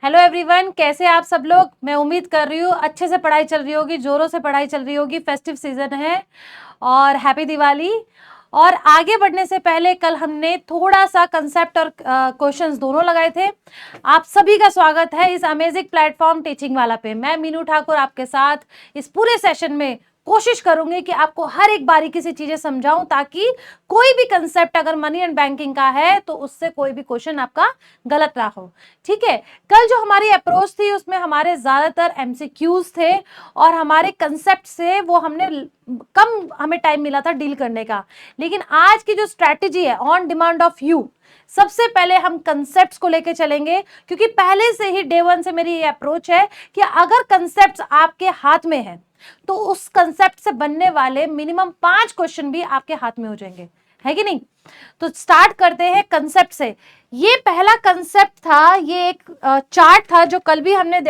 Hello everyone, कैसे आप सब लोग। मैं उम्मीद कर रही हूँ अच्छे से पढ़ाई चल रही होगी, जोरों से पढ़ाई चल रही होगी। फेस्टिव सीजन है और हैप्पी दिवाली। और आगे बढ़ने से पहले कल हमने थोड़ा सा कंसेप्ट और क्वेश्चंस दोनों लगाए थे। आप सभी का स्वागत है इस अमेजिंग प्लेटफॉर्म टीचिंग वाला पे। मैं मीनू ठाकुर आपके साथ इस पूरे सेशन में कोशिश करूंगी कि आपको हर एक बारीकी से चीजें समझाऊं, ताकि कोई भी कंसेप्ट अगर मनी एंड बैंकिंग का है तो उससे कोई भी क्वेश्चन आपका गलत ना हो। ठीक है, कल जो हमारी अप्रोच थी उसमें हमारे ज्यादातर एमसीक्यूज थे और हमारे कंसेप्ट से वो हमने कम हमें टाइम मिला था डील करने का। लेकिन आज की जो स्ट्रैटेजी है ऑन डिमांड ऑफ यू, सबसे पहले हम कंसेप्ट्स को लेके चलेंगे, क्योंकि पहले से ही डे वन से मेरी ये अप्रोच है कि अगर कंसेप्ट्स आपके हाथ में है तो उस कंसेप्ट से बनने वाले मिनिमम 5 क्वेश्चन भी आपके हाथ में हो जाएंगे, है कि नहीं। तो स्टार्ट करते हैं कंसेप्ट से। ये पहला कंसेप्ट था, ये एक चार्ट था जो कल भी हमने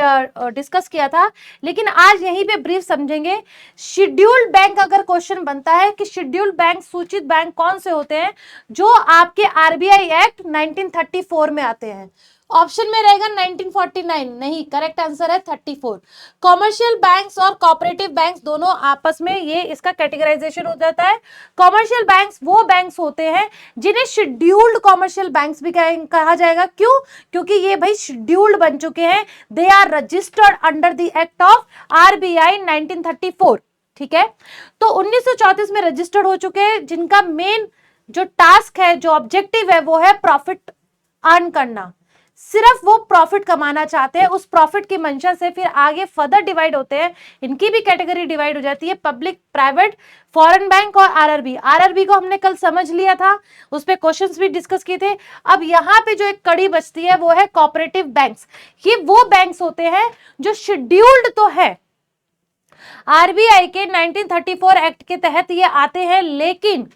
डिस्कस किया था, लेकिन आज यहीं पे ब्रीफ समझेंगे। शेड्यूल्ड बैंक अगर क्वेश्चन बनता है कि शेड्यूल्ड बैंक, सूचित बैंक कौन से होते हैं जो आपके आरबीआई एक्ट 1934 में आते हैं। ऑप्शन में रहेगा 1949, नहीं, करेक्ट आंसर है 34। कॉमर्शियल बैंक्स और कोऑपरेटिव बैंक्स दोनों आपस में ये इसका कैटेगराइजेशन हो जाता है। कॉमर्शियल बैंक्स वो बैंक्स होते हैं जिन्हें शेड्यूल्ड कॉमर्शियल बैंक्स भी कहा जाएगा। क्यों? क्योंकि ये भाई शेड्यूल्ड बन चुके हैं। They are registered under the act of RBI 1934। ठीक है, तो 1934 में रजिस्टर्ड हो चुके हैं, जिनका मेन जो टास्क है, जो ऑब्जेक्टिव है, वो है प्रॉफिट अर्न करना। सिर्फ वो प्रॉफिट कमाना चाहते हैं। उस प्रॉफिट की मंशा से फिर आगे फर्दर डिवाइड होते हैं। इनकी भी कैटेगरी डिवाइड हो जाती है, पब्लिक, प्राइवेट, फॉरेन बैंक और आरआरबी। आरआरबी को हमने कल समझ लिया था, उस पे क्वेश्चंस भी डिस्कस किए थे। अब यहाँ पे जो एक कड़ी बचती है वो है कोऑपरेटिव बैंक्स। ये वो बैंक्स होते हैं जो शेड्यूल्ड तो है, आरबीआई के 1934 एक्ट के तहत ये आते हैं, लेकिन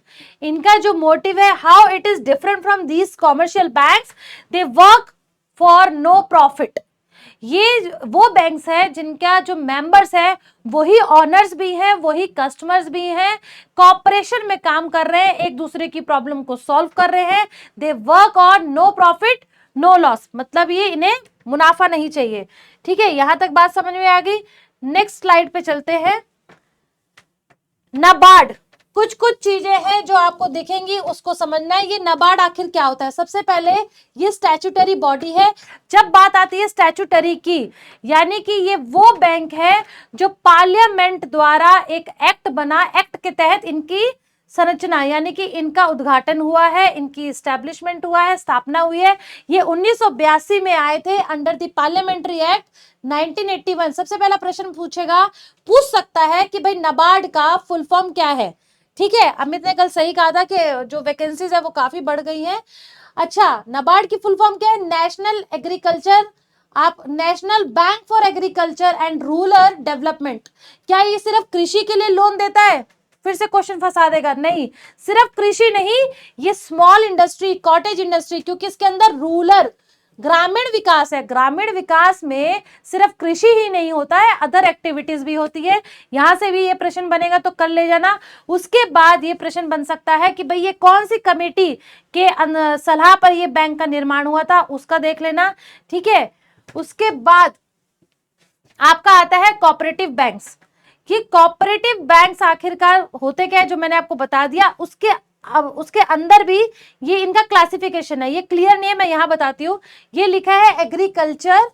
इनका जो मोटिव है, how it is different from these commercial banks, they work for no profit. ये वो बैंक्स हैं जिनका जो मेंबर्स है वही ऑनर्स भी हैं, वही कस्टमर्स भी हैं, कॉपरेशन में काम कर रहे हैं, एक दूसरे की प्रॉब्लम को सॉल्व कर रहे हैं। They work on no profit no loss, मतलब ये इन्हें मुनाफा नहीं चाहिए। ठीक है, यहां तक बात समझ में आ गई। नेक्स्ट स्लाइड पे चलते हैं। नाबार्ड, कुछ कुछ चीजें हैं जो आपको दिखेंगी, उसको समझना है। ये नाबार्ड आखिर क्या होता है। सबसे पहले ये स्टैट्यूटरी बॉडी है। जब बात आती है स्टैट्यूटरी की, यानी कि ये वो बैंक है जो पार्लियामेंट द्वारा एक एक्ट बना, एक्ट के तहत इनकी संरचना, यानी कि इनका उद्घाटन हुआ है, इनकी एस्टैब्लिशमेंट हुआ है, स्थापना हुई है। ये 1982 में आए थे अंडर द पार्लियामेंट्री एक्ट 1981। सबसे पहला प्रश्न पूछ सकता है कि भाई नाबार्ड का फुल फॉर्म क्या है। ठीक है, अमित ने कल सही कहा था कि जो वैकेंसीज है वो काफी बढ़ गई हैं। अच्छा, नाबार्ड की फुल फॉर्म क्या है? नेशनल एग्रीकल्चर, आप national bank for agriculture and rural development. क्या ये सिर्फ कृषि के लिए लोन देता है? फिर से क्वेश्चन फंसा देगा, नहीं, सिर्फ कृषि नहीं, ये स्मॉल इंडस्ट्री, कॉटेज इंडस्ट्री, क्योंकि इसके अंदर रूरल, ग्रामीण विकास है। ग्रामीण विकास में सिर्फ कृषि ही नहीं होता है, अदर एक्टिविटीज भी होती है। यहां से भी ये प्रश्न बनेगा तो कर ले जाना। उसके बाद ये प्रश्न बन सकता है कि भाई ये कौन सी कमेटी के सलाह पर ये बैंक का निर्माण हुआ था, उसका देख लेना। ठीक है, उसके बाद आपका आता है कोऑपरेटिव बैंक्स। कि कोऑपरेटिव बैंक्स आखिरकार होते क्या है, जो मैंने आपको बता दिया। उसके अंदर भी ये इनका क्लासिफिकेशन है, ये क्लियर नहीं है, मैं यहां बताती हूं। ये लिखा है एग्रीकल्चर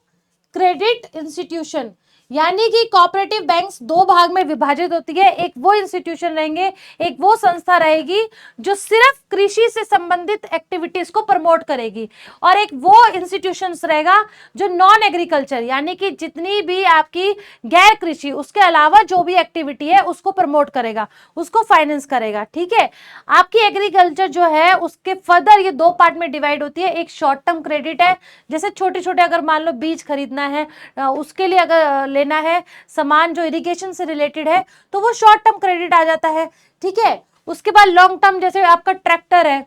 क्रेडिट इंस्टीट्यूशन, यानी कि कोऑपरेटिव बैंक्स दो भाग में विभाजित होती है। एक वो इंस्टीट्यूशन रहेंगे, एक वो संस्था रहेगी जो सिर्फ कृषि से संबंधित एक्टिविटीज को प्रमोट करेगी, और एक वो इंस्टीट्यूशंस रहेगा जो नॉन एग्रीकल्चर, यानी कि जितनी भी आपकी गैर कृषि, उसके अलावा जो भी एक्टिविटी है उसको प्रमोट करेगा, उसको फाइनेंस करेगा। ठीक है, आपकी एग्रीकल्चर जो है उसके फर्दर ये दो पार्ट में डिवाइड होती है। एक शॉर्ट टर्म क्रेडिट है, जैसे छोटे छोटे अगर मान लो बीज खरीदना है, उसके लिए अगर लेना है सामान जो इरिगेशन से रिलेटेड है, तो वो शॉर्ट टर्म क्रेडिट आ जाता है। ठीक है, उसके बाद लॉन्ग टर्म, जैसे आपका ट्रैक्टर है,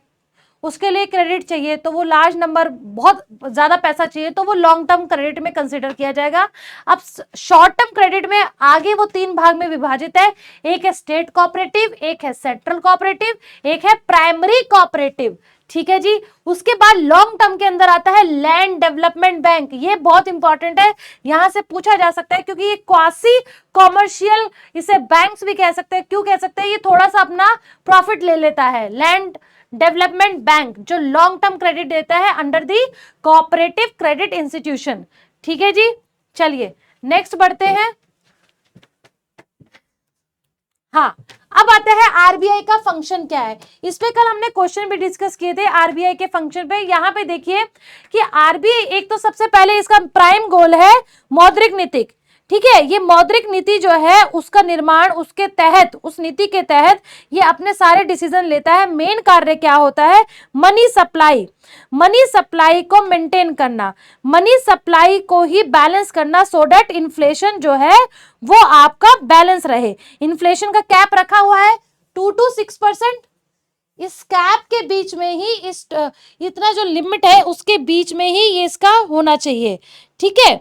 उसके लिए क्रेडिट चाहिए, तो वो लार्ज नंबर, बहुत ज्यादा पैसा चाहिए, तो वो लॉन्ग टर्म क्रेडिट में कंसीडर किया जाएगा। अब शॉर्ट टर्म क्रेडिट में आगे वो 3 भाग में विभाजित है। एक है स्टेट कोऑपरेटिव, एक है सेंट्रल कोऑपरेटिव, एक है प्राइमरी कोऑपरेटिव। ठीक है जी। उसके बाद लॉन्ग टर्म के अंदर आता है लैंड डेवलपमेंट बैंक, ये बहुत इंपॉर्टेंट है, यहां से पूछा जा सकता है क्योंकि ये क्वासी कॉमर्शियल, इसे बैंक्स भी कह सकते हैं। क्यों कह सकते हैं? ये थोड़ा सा अपना प्रॉफिट ले लेता है। लैंड डेवलपमेंट बैंक जो लॉन्ग टर्म क्रेडिट देता है under the cooperative credit institution. ठीक है जी, चलिए नेक्स्ट बढ़ते हैं। हाँ, अब आता है आरबीआई का फंक्शन क्या है। इस पे कल हमने क्वेश्चन भी डिस्कस किए थे आरबीआई के फंक्शन पे। यहाँ पे देखिए कि आरबीआई एक तो सबसे पहले इसका प्राइम गोल है मौद्रिक नीति, ठीक है। ये मौद्रिक नीति जो है उसका निर्माण, उसके तहत, उस नीति के तहत ये अपने सारे डिसीजन लेता है। मेन कार्य क्या होता है? मनी सप्लाई, मनी सप्लाई को मेंटेन करना, मनी सप्लाई को ही बैलेंस करना, सो दैट इन्फ्लेशन जो है वो आपका बैलेंस रहे। इन्फ्लेशन का कैप रखा हुआ है 2 to 6%। इस कैप के बीच में ही, इस इतना जो लिमिट है उसके बीच में ही ये इसका होना चाहिए, ठीक है।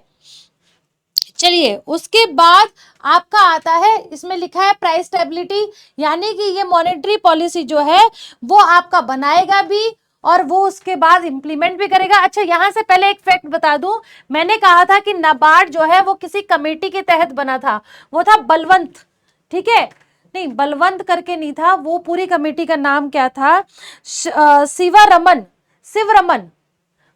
चलिए उसके बाद आपका आता है, इसमें लिखा है प्राइस स्टेबिलिटी, यानी कि ये मॉनेटरी पॉलिसी जो है वो आपका बनाएगा भी और वो उसके बाद इंप्लीमेंट भी करेगा। अच्छा, यहां से पहले एक फैक्ट बता दूं, मैंने कहा था कि नाबार्ड जो है वो किसी कमेटी के तहत बना था, वो था बलवंत, ठीक है। नहीं, बलवंत करके नहीं था, वो पूरी कमेटी का नाम क्या था? शिवरमन, शिवरमन,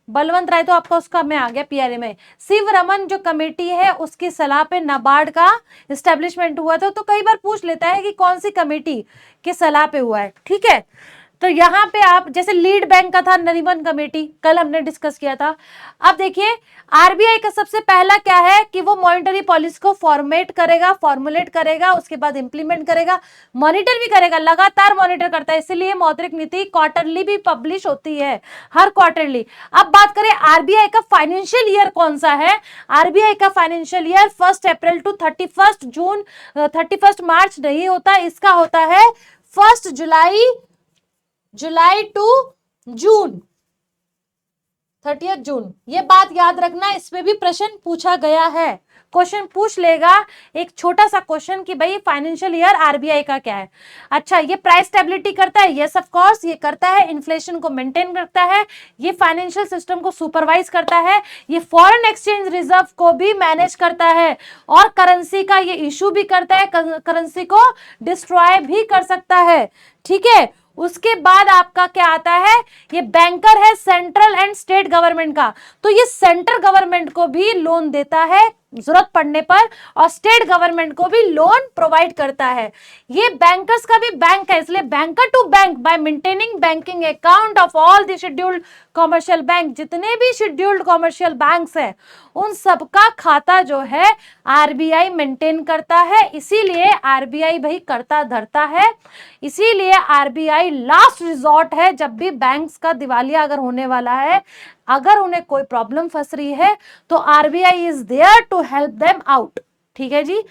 बलवंत राय तो आपका उसका में आ गया पीआरए में। शिवरमन जो कमेटी है उसकी सलाह पे नाबार्ड का एस्टेब्लिशमेंट हुआ था। तो कई बार पूछ लेता है कि कौन सी कमेटी की सलाह पे हुआ है, ठीक है। तो यहाँ पे आप जैसे लीड बैंक का था नरीमन कमेटी, कल हमने डिस्कस किया था। अब देखिए आरबीआई का सबसे पहला क्या है कि वो मॉनेटरी पॉलिसी को फॉर्मेट करेगा, फॉर्मुलेट करेगा, उसके बाद इंप्लीमेंट करेगा, मॉनिटर भी करेगा, लगातार मॉनिटर करता है। इसीलिए मौद्रिक नीति क्वार्टरली भी पब्लिश होती है, हर क्वार्टरली। अब बात करें आरबीआई का फाइनेंशियल ईयर कौन सा है। आरबीआई का फाइनेंशियल ईयर 1 अप्रैल टू 31 जून, 31 मार्च नहीं होता, इसका होता है 1 जुलाई टू जून, 30 जून। ये बात याद रखना, इस पे भी प्रश्न पूछा गया है। क्वेश्चन पूछ लेगा एक छोटा सा क्वेश्चन कि भाई फाइनेंशियल ईयर आरबीआई का क्या है। अच्छा, ये प्राइस स्टेबिलिटी करता है, यस ऑफ कोर्स ये करता है। इन्फ्लेशन को मेंटेन करता है, ये फाइनेंशियल सिस्टम को सुपरवाइज करता है, ये फॉरेन एक्सचेंज रिजर्व को भी मैनेज करता है और करेंसी का ये इशू भी करता है, करेंसी को डिस्ट्रॉय भी कर सकता है, ठीक है। उसके बाद आपका क्या आता है? ये बैंकर है सेंट्रल एंड स्टेट गवर्नमेंट का, तो ये सेंट्रल गवर्नमेंट को भी लोन देता है जरूरत पड़ने पर और स्टेट गवर्नमेंट को भी लोन प्रोवाइड करता है। ये बैंकर्स का भी बैंक है, इसलिए banker to bank by maintaining banking account of all the scheduled commercial bank, जितने भी शेड्यूल्ड कॉमर्शियल बैंक्स हैं उन सबका खाता जो है आरबीआई मेंटेन करता है। इसीलिए आरबीआई भाई करता धरता है, इसीलिए आरबीआई लास्ट रिजॉर्ट है। जब भी बैंक्स का दिवालिया अगर होने वाला है, अगर उन्हें कोई प्रॉब्लम फंस रही है तो RBI is there to help them out, ठीक है जी।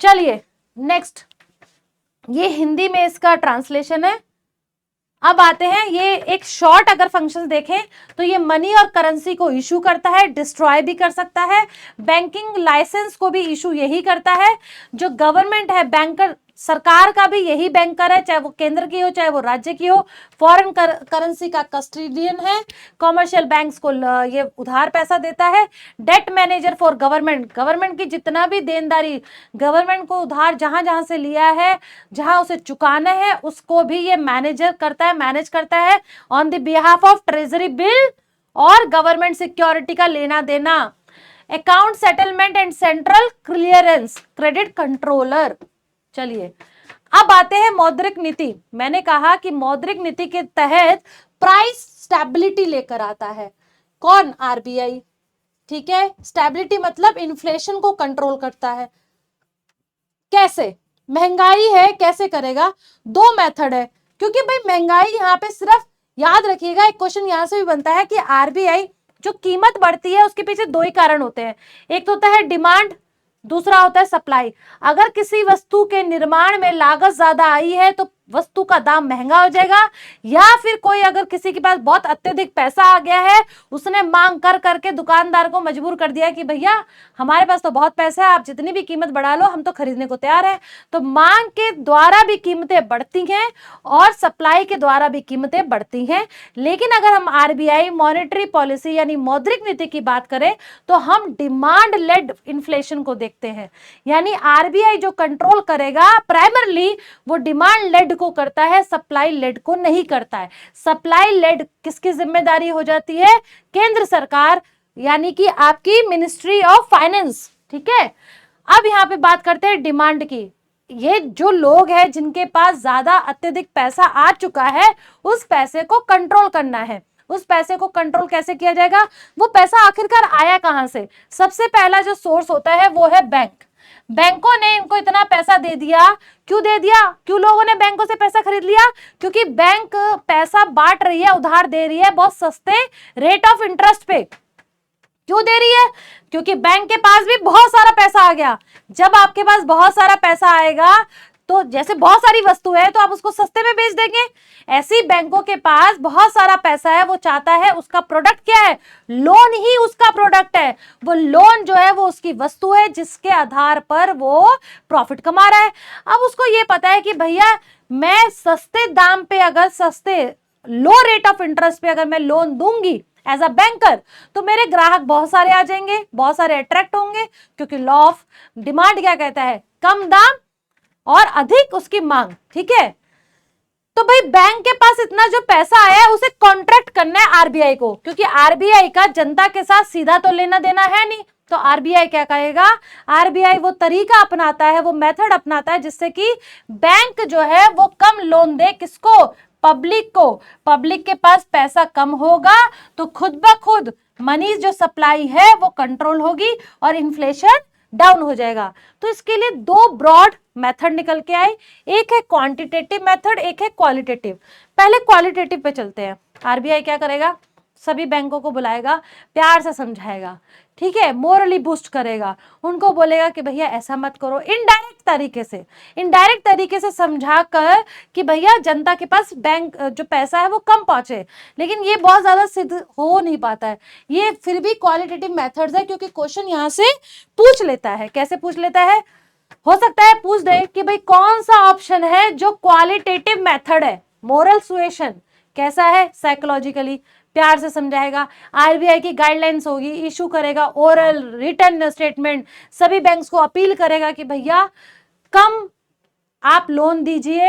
चलिए नेक्स्ट, ये हिंदी में इसका ट्रांसलेशन है। अब आते हैं, ये एक शॉर्ट अगर फंक्शंस देखें तो ये मनी और करेंसी को इशू करता है, डिस्ट्रॉय भी कर सकता है, बैंकिंग लाइसेंस को भी इशू यही करता है। जो गवर्नमेंट है, बैंकर सरकार का भी यही बैंकर है, चाहे वो केंद्र की हो चाहे वो राज्य की हो। फॉरेन करेंसी का कस्टोडियन है, कॉमर्शियल बैंक्स को ये उधार पैसा देता है। Debt manager for government, government की जितना भी देनदारी, गवर्नमेंट को उधार जहां जहां से लिया है, जहां उसे चुकाना है, उसको भी ये मैनेजर करता है, मैनेज करता है on the behalf of treasury bill और गवर्नमेंट सिक्योरिटी का लेना देना। Account settlement and central clearance, credit controller. चलिए अब आते हैं मौद्रिक नीति। मैंने कहा कि मौद्रिक नीति के तहत प्राइस स्टेबिलिटी लेकर आता है कौन? आरबीआई, ठीक है। स्टेबिलिटी मतलब इन्फ्लेशन को कंट्रोल करता है। कैसे? महंगाई है, कैसे करेगा? 2 मेथड है, क्योंकि भाई महंगाई यहाँ पे सिर्फ याद रखिएगा, एक क्वेश्चन यहां से भी बनता है कि आरबीआई जो कीमत बढ़ती है उसके पीछे 2 ही कारण होते हैं, एक तो होता है डिमांड, दूसरा होता है सप्लाई। अगर किसी वस्तु के निर्माण में लागत ज्यादा आई है तो वस्तु का दाम महंगा हो जाएगा, या फिर कोई अगर किसी के पास बहुत अत्यधिक पैसा आ गया है, उसने मांग कर करके दुकानदार को मजबूर कर दिया कि भैया हमारे पास तो बहुत पैसा है, आप जितनी भी कीमत बढ़ा लो, हम तो खरीदने को तैयार है। तो मांग के द्वारा भी कीमतें बढ़ती हैं और सप्लाई के द्वारा भी कीमतें बढ़ती हैं। लेकिन अगर हम आरबीआई मॉनेटरी पॉलिसी यानी मौद्रिक नीति की बात करें तो हम डिमांड लेड इन्फ्लेशन को देखते हैं। यानी आरबीआई जो कंट्रोल करेगा प्राइमरली वो डिमांड लेड को करता है, सप्लाई लेड को नहीं करता है। सप्लाई लेड किसकी जिम्मेदारी हो जाती है? केंद्र सरकार, यानी कि आपकी मिनिस्ट्री ऑफ फाइनेंस। ठीक है, अब यहां पे बात करते हैं डिमांड की। ये जो लोग हैं जिनके पास ज्यादा अत्यधिक पैसा आ चुका है, उस पैसे को कंट्रोल करना है। उस पैसे को कंट्रोल कैसे किया जाएगा? वो पैसा आखिरकार आया कहां से? सबसे पहला जो सोर्स होता है वो है बैंक। बैंकों ने इनको इतना पैसा दे दिया। क्यों दे दिया? क्यों लोगों ने बैंकों से पैसा खरीद लिया? क्योंकि बैंक पैसा बांट रही है, उधार दे रही है बहुत सस्ते रेट ऑफ इंटरेस्ट पे। क्यों दे रही है? क्योंकि बैंक के पास भी बहुत सारा पैसा आ गया। जब आपके पास बहुत सारा पैसा आएगा तो जैसे बहुत सारी वस्तु है तो आप उसको सस्ते में बेच देंगे। ऐसी बैंकों के पास बहुत सारा पैसा है, वो चाहता है उसका प्रोडक्ट क्या है? लोन ही उसका प्रोडक्ट है। वो लोन जो है वो उसकी वस्तु है जिसके आधार पर वो प्रॉफिट कमा रहा है। अब उसको ये पता है कि भैया मैं सस्ते दाम पे, अगर सस्ते लो रेट ऑफ इंटरेस्ट पे अगर मैं लोन दूंगी एज अ बैंकर, तो मेरे ग्राहक बहुत सारे आ जाएंगे, बहुत सारे अट्रैक्ट होंगे, क्योंकि लॉ ऑफ डिमांड क्या कहता है? कम दाम और अधिक उसकी मांग। ठीक है, तो भाई बैंक के पास इतना जो पैसा आया है उसे कॉन्ट्रैक्ट करना है आरबीआई को, क्योंकि आरबीआई का जनता के साथ सीधा तो लेना देना है नहीं। तो आरबीआई क्या कहेगा? आरबीआई वो तरीका अपनाता है, वो मेथड अपनाता है जिससे कि बैंक जो है वो कम लोन दे। किसको? पब्लिक को। पब्लिक के पास पैसा कम होगा तो खुद ब खुद मनी जो सप्लाई है वो कंट्रोल होगी और इन्फ्लेशन डाउन हो जाएगा। तो इसके लिए दो ब्रॉड मेथड निकल के आए, एक है क्वांटिटेटिव मेथड, एक है क्वालिटेटिव। पहले क्वालिटेटिव पे चलते हैं। आरबीआई क्या करेगा? सभी बैंकों को बुलाएगा, प्यार से समझाएगा, ठीक है, मोरली बूस्ट करेगा, उनको बोलेगा कि भैया ऐसा मत करो। इनडायरेक्ट तरीके से समझा कर कि भैया जनता के पास बैंक जो पैसा है वो कम पहुंचे। लेकिन ये बहुत ज्यादा सिद्ध हो नहीं पाता है। ये फिर भी क्वालिटेटिव मेथड्स है, क्योंकि क्वेश्चन यहाँ से पूछ लेता है। कैसे पूछ लेता है? हो सकता है पूछ दे कि भाई कौन सा ऑप्शन है जो क्वालिटेटिव मेथड है। मोरल सुएशन कैसा है? साइकोलॉजिकली प्यार से समझाएगा। आरबीआई की गाइडलाइंस होगी, इशू करेगा ओरल रिटर्न स्टेटमेंट, सभी बैंक्स को अपील करेगा कि भैया कम आप लोन दीजिए,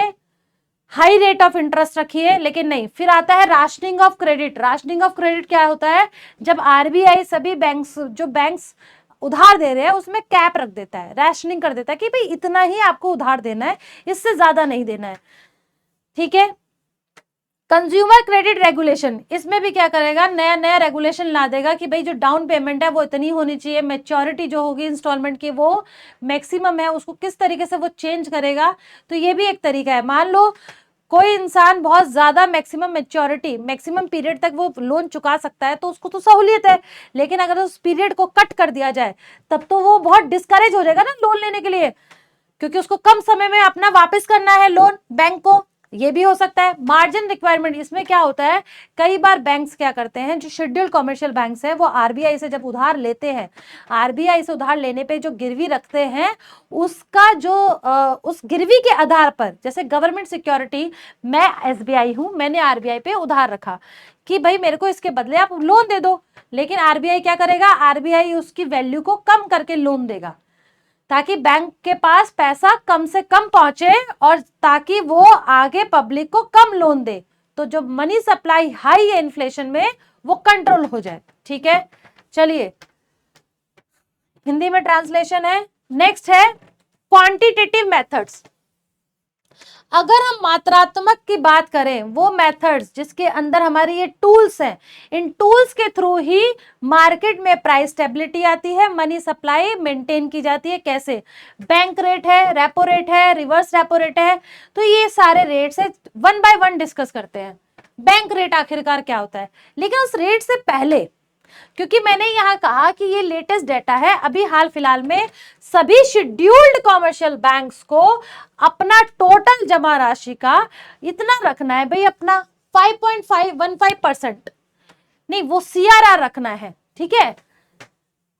हाई रेट ऑफ इंटरेस्ट रखिए। लेकिन नहीं, फिर आता है rationing of credit. Rationing of credit क्या होता है? जब आरबीआई सभी बैंक्स जो बैंक्स उधार दे रहे हैं उसमें कैप रख देता है, रैशनिंग कर देता है कि भाई इतना ही आपको उधार देना है, इससे ज्यादा नहीं देना है। ठीक है, कंज्यूमर क्रेडिट रेगुलेशन, इसमें भी क्या करेगा? नया नया रेगुलेशन ला देगा कि भाई जो डाउन पेमेंट है वो इतनी होनी चाहिए, मैच्योरिटी जो होगी इंस्टॉलमेंट की वो मैक्सिमम है, उसको किस तरीके से वो चेंज करेगा। तो ये भी एक तरीका है। मान लो कोई इंसान बहुत ज्यादा मैक्सिमम मैच्योरिटी, मैक्सिमम पीरियड तक वो लोन चुका सकता है तो उसको तो सहूलियत है। लेकिन अगर उस पीरियड को कट कर दिया जाए तब तो वो बहुत डिस्करेज हो जाएगा ना लोन लेने के लिए, क्योंकि उसको कम समय में अपना वापस करना है लोन बैंक को। ये भी हो सकता है। मार्जिन रिक्वायरमेंट, इसमें क्या होता है? कई बार बैंक्स क्या करते हैं, जो शेड्यूल्ड कॉमर्शियल बैंक्स हैं वो आरबीआई से जब उधार लेते हैं, आरबीआई से उधार लेने पे जो गिरवी रखते हैं उसका जो उस गिरवी के आधार पर, जैसे गवर्नमेंट सिक्योरिटी, मैं एसबीआई हूं, मैंने आरबीआई पे उधार रखा कि भाई मेरे को इसके बदले आप लोन दे दो। लेकिन आरबीआई क्या करेगा? आरबीआई उसकी वैल्यू को कम करके लोन देगा ताकि बैंक के पास पैसा कम से कम पहुंचे और ताकि वो आगे पब्लिक को कम लोन दे। तो जो मनी सप्लाई हाई है इन्फ्लेशन में वो कंट्रोल हो जाए। ठीक है, चलिए हिंदी में ट्रांसलेशन है। नेक्स्ट है क्वांटिटेटिव मेथड्स। अगर हम मात्रात्मक की बात करें, वो मेथड्स जिसके अंदर हमारी ये टूल्स हैं, इन टूल्स के थ्रू ही मार्केट में प्राइस स्टेबिलिटी आती है, मनी सप्लाई मेंटेन की जाती है। कैसे? बैंक रेट है, रेपो रेट है, रिवर्स रेपो रेट है, तो ये सारे रेट से वन बाय वन डिस्कस करते हैं। बैंक रेट आखिरकार क्या होता है? लेकिन उस रेट से पहले क्योंकि मैंने यहाँ कहा कि ये लेटेस्ट डेटा है, अभी हाल फिलहाल में सभी शेड्यूल्ड कॉमर्शियल बैंक्स को अपना टोटल जमा राशि का इतना रखना है भाई, अपना 5.515% नहीं, वो CRR रखना है, ठीक है।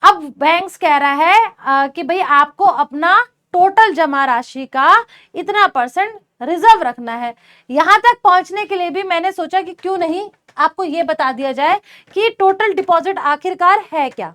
अब बैंक्स कह रहा है कि भाई आपको अपना टोटल जमा राशि का इतना % रिजर्व रखना है। यहां तक पहुंचने के लिए भी मैंने सोचा कि क्यों नहीं आपको ये बता दिया जाए कि टोटल डिपॉजिट आखिरकार है क्या,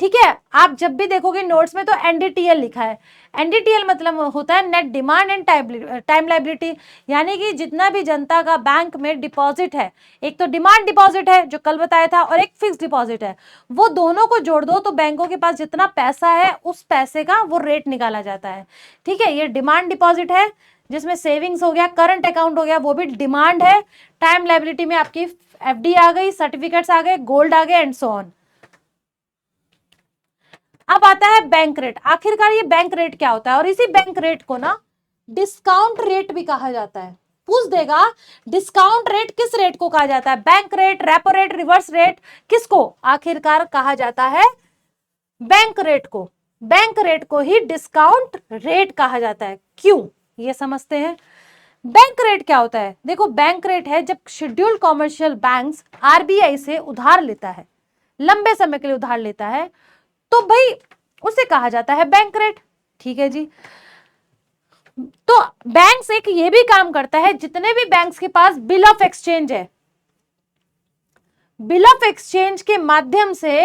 ठीक है। आप जब भी देखोगे नोट्स में तो NDTL लिखा है। NDTL मतलब होता है net demand and time liability, यानी कि जितना भी जनता का बैंक में डिपॉजिट है, एक तो डिमांड डिपॉजिट है जो कल बताया था, और एक फिक्स डिपॉजिट है, वो दोनों को जोड़ दो तो बैंकों के पास जितना पैसा है उस पैसे का वो रेट निकाला जाता है, ठीक है। ये डिमांड डिपॉजिट है जिसमें सेविंग्स हो गया, करंट अकाउंट हो गया, वो भी डिमांड है। टाइम लायबिलिटी में आपकी FD आ गई, सर्टिफिकेट्स आ गए, गोल्ड आ गए एंड सो ऑन। अब आता है बैंक रेट। आखिरकार ये बैंक रेट क्या होता है, और इसी बैंक रेट को ना डिस्काउंट रेट भी कहा जाता है। पूछ देगा डिस्काउंट रेट किस रेट को कहा जाता है, bank rate, repo rate, reverse rate, किसको आखिरकार कहा जाता है, बैंक रेट को। बैंक रेट को ही डिस्काउंट रेट कहा जाता है। क्यों, ये समझते हैं। बैंक रेट क्या होता है, देखो बैंक रेट है जब शेड्यूल्ड कॉमर्शियल बैंक्स RBI से उधार लेता है, लंबे समय के लिए उधार लेता है, तो भाई उसे कहा जाता है बैंक रेट, ठीक है जी। तो बैंक्स एक ये भी काम करता है, जितने भी बैंक्स के पास बिल ऑफ एक्सचेंज है, बिल ऑफ एक्सचेंज के माध्यम से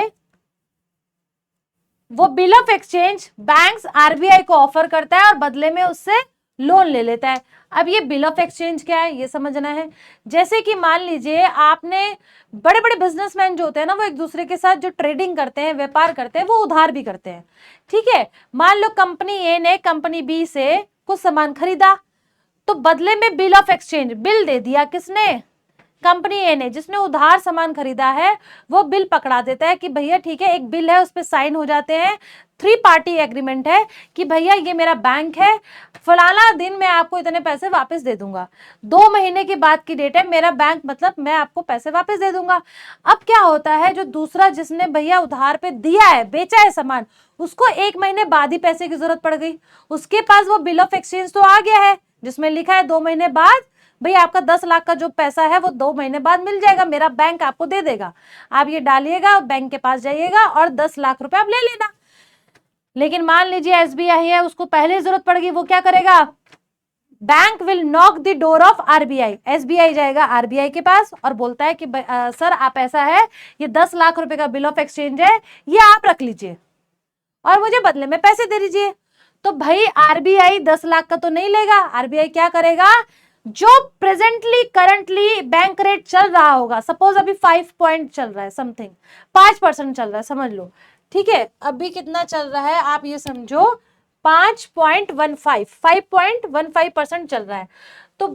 वो bill of exchange banks RBI को ऑफर करता है और बदले में उससे लोन ले लेता है। अब ये बिल ऑफ एक्सचेंज क्या है ये समझना है। जैसे कि मान लीजिए आपने, बड़े बड़े बिजनेसमैन जो होते हैं ना, वो एक दूसरे के साथ जो ट्रेडिंग करते हैं, व्यापार करते हैं, वो उधार भी करते हैं, ठीक है। मान लो कंपनी A ने कंपनी B से कुछ सामान खरीदा, तो बदले में बिल ऑफ एक्सचेंज, बिल दे दिया किसने, कंपनी A ने, जिसने उधार सामान खरीदा है वो बिल पकड़ा देता है कि भैया ठीक है, एक बिल है, उस पर साइन हो जाते हैं, 3 पार्टी एग्रीमेंट है कि भैया ये मेरा बैंक है, फलाना दिन मैं आपको इतने पैसे वापस दे दूंगा, 2 महीने के बाद की डेट है, मेरा बैंक मतलब मैं आपको पैसे वापस दे दूंगा। अब क्या होता है, जो दूसरा जिसने भैया उधार पे दिया है, बेचा है सामान, उसको 1 महीने बाद ही पैसे की जरूरत पड़ गई, उसके पास वो बिल ऑफ एक्सचेंज तो आ गया है जिसमें लिखा है 2 महीने बाद भाई आपका 10 लाख का जो पैसा है वो 2 महीने बाद मिल जाएगा, मेरा बैंक आपको दे देगा, आप ये डालिएगा, बैंक के पास जाइएगा और 10 लाख रुपए आप ले लेना। लेकिन मान लीजिए SBI है, उसको पहले जरूरत पड़ गई, वो क्या करेगा, bank will knock the door of RBI, SBI जाएगा RBI के पास और बोलता है कि सर आप, ऐसा है ये 10 लाख रुपए का बिल ऑफ एक्सचेंज है, ये आप रख लीजिए और मुझे बदले में पैसे दे दीजिए। तो भाई RBI 10 लाख का तो नहीं लेगा, RBI क्या करेगा, जो प्रेजेंटली करंटली बैंक रेट चल रहा होगा, सपोज अभी 5 पॉइंट चल रहा है, समथिंग 5% चल रहा है, समझ लो, ठीक है। अभी कितना चल रहा है आप ये समझो, 5.15, 5.15% चल रहा है। तो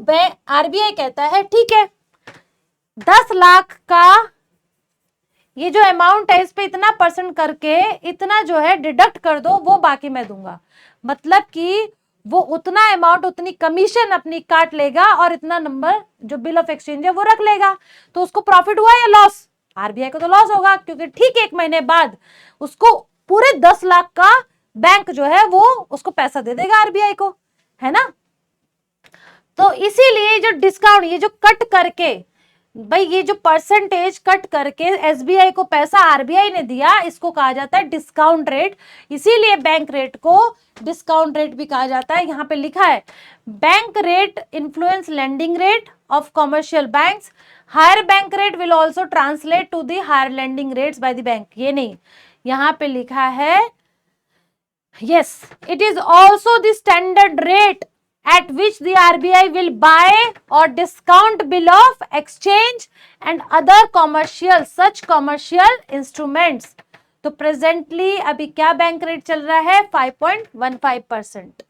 RBI कहता है ठीक है, 10 लाख का ये जो अमाउंट है इस पे इतना % करके इतना जो है डिडक्ट कर दो, वो बाकी मैं दूंगा। मतलब कि वो उतना अमाउंट, उतनी कमीशन अपनी काट लेगा और इतना नंबर जो बिल ऑफ एक्सचेंज है वो रख लेगा। तो उसको प्रॉफिट हुआ या लॉस, RBI को तो लॉस होगा, क्योंकि ठीक 1 महीने बाद उसको पूरे 10 लाख का बैंक जो है वो उसको पैसा दे देगा RBI को, है ना। तो इसीलिए जो डिस्काउंट, ये जो कट करके भाई, ये जो परसेंटेज कट करके SBI को पैसा RBI ने दिया, इसको कहा जाता है डिस्काउंट रेट। इसीलिए बैंक रेट को डिस्काउंट रेट भी कहा जाता है। यहाँ पे लिखा है bank rate influence lending rate of commercial banks, higher bank rate will also translate to the higher lending rates by the bank. ये नहीं, यहाँ पे लिखा है yes, it is also the standard rate at which the RBI will buy or discount bill of exchange and other commercial such commercial instruments। तो presently अभी क्या bank rate चल रहा है, 5.15%,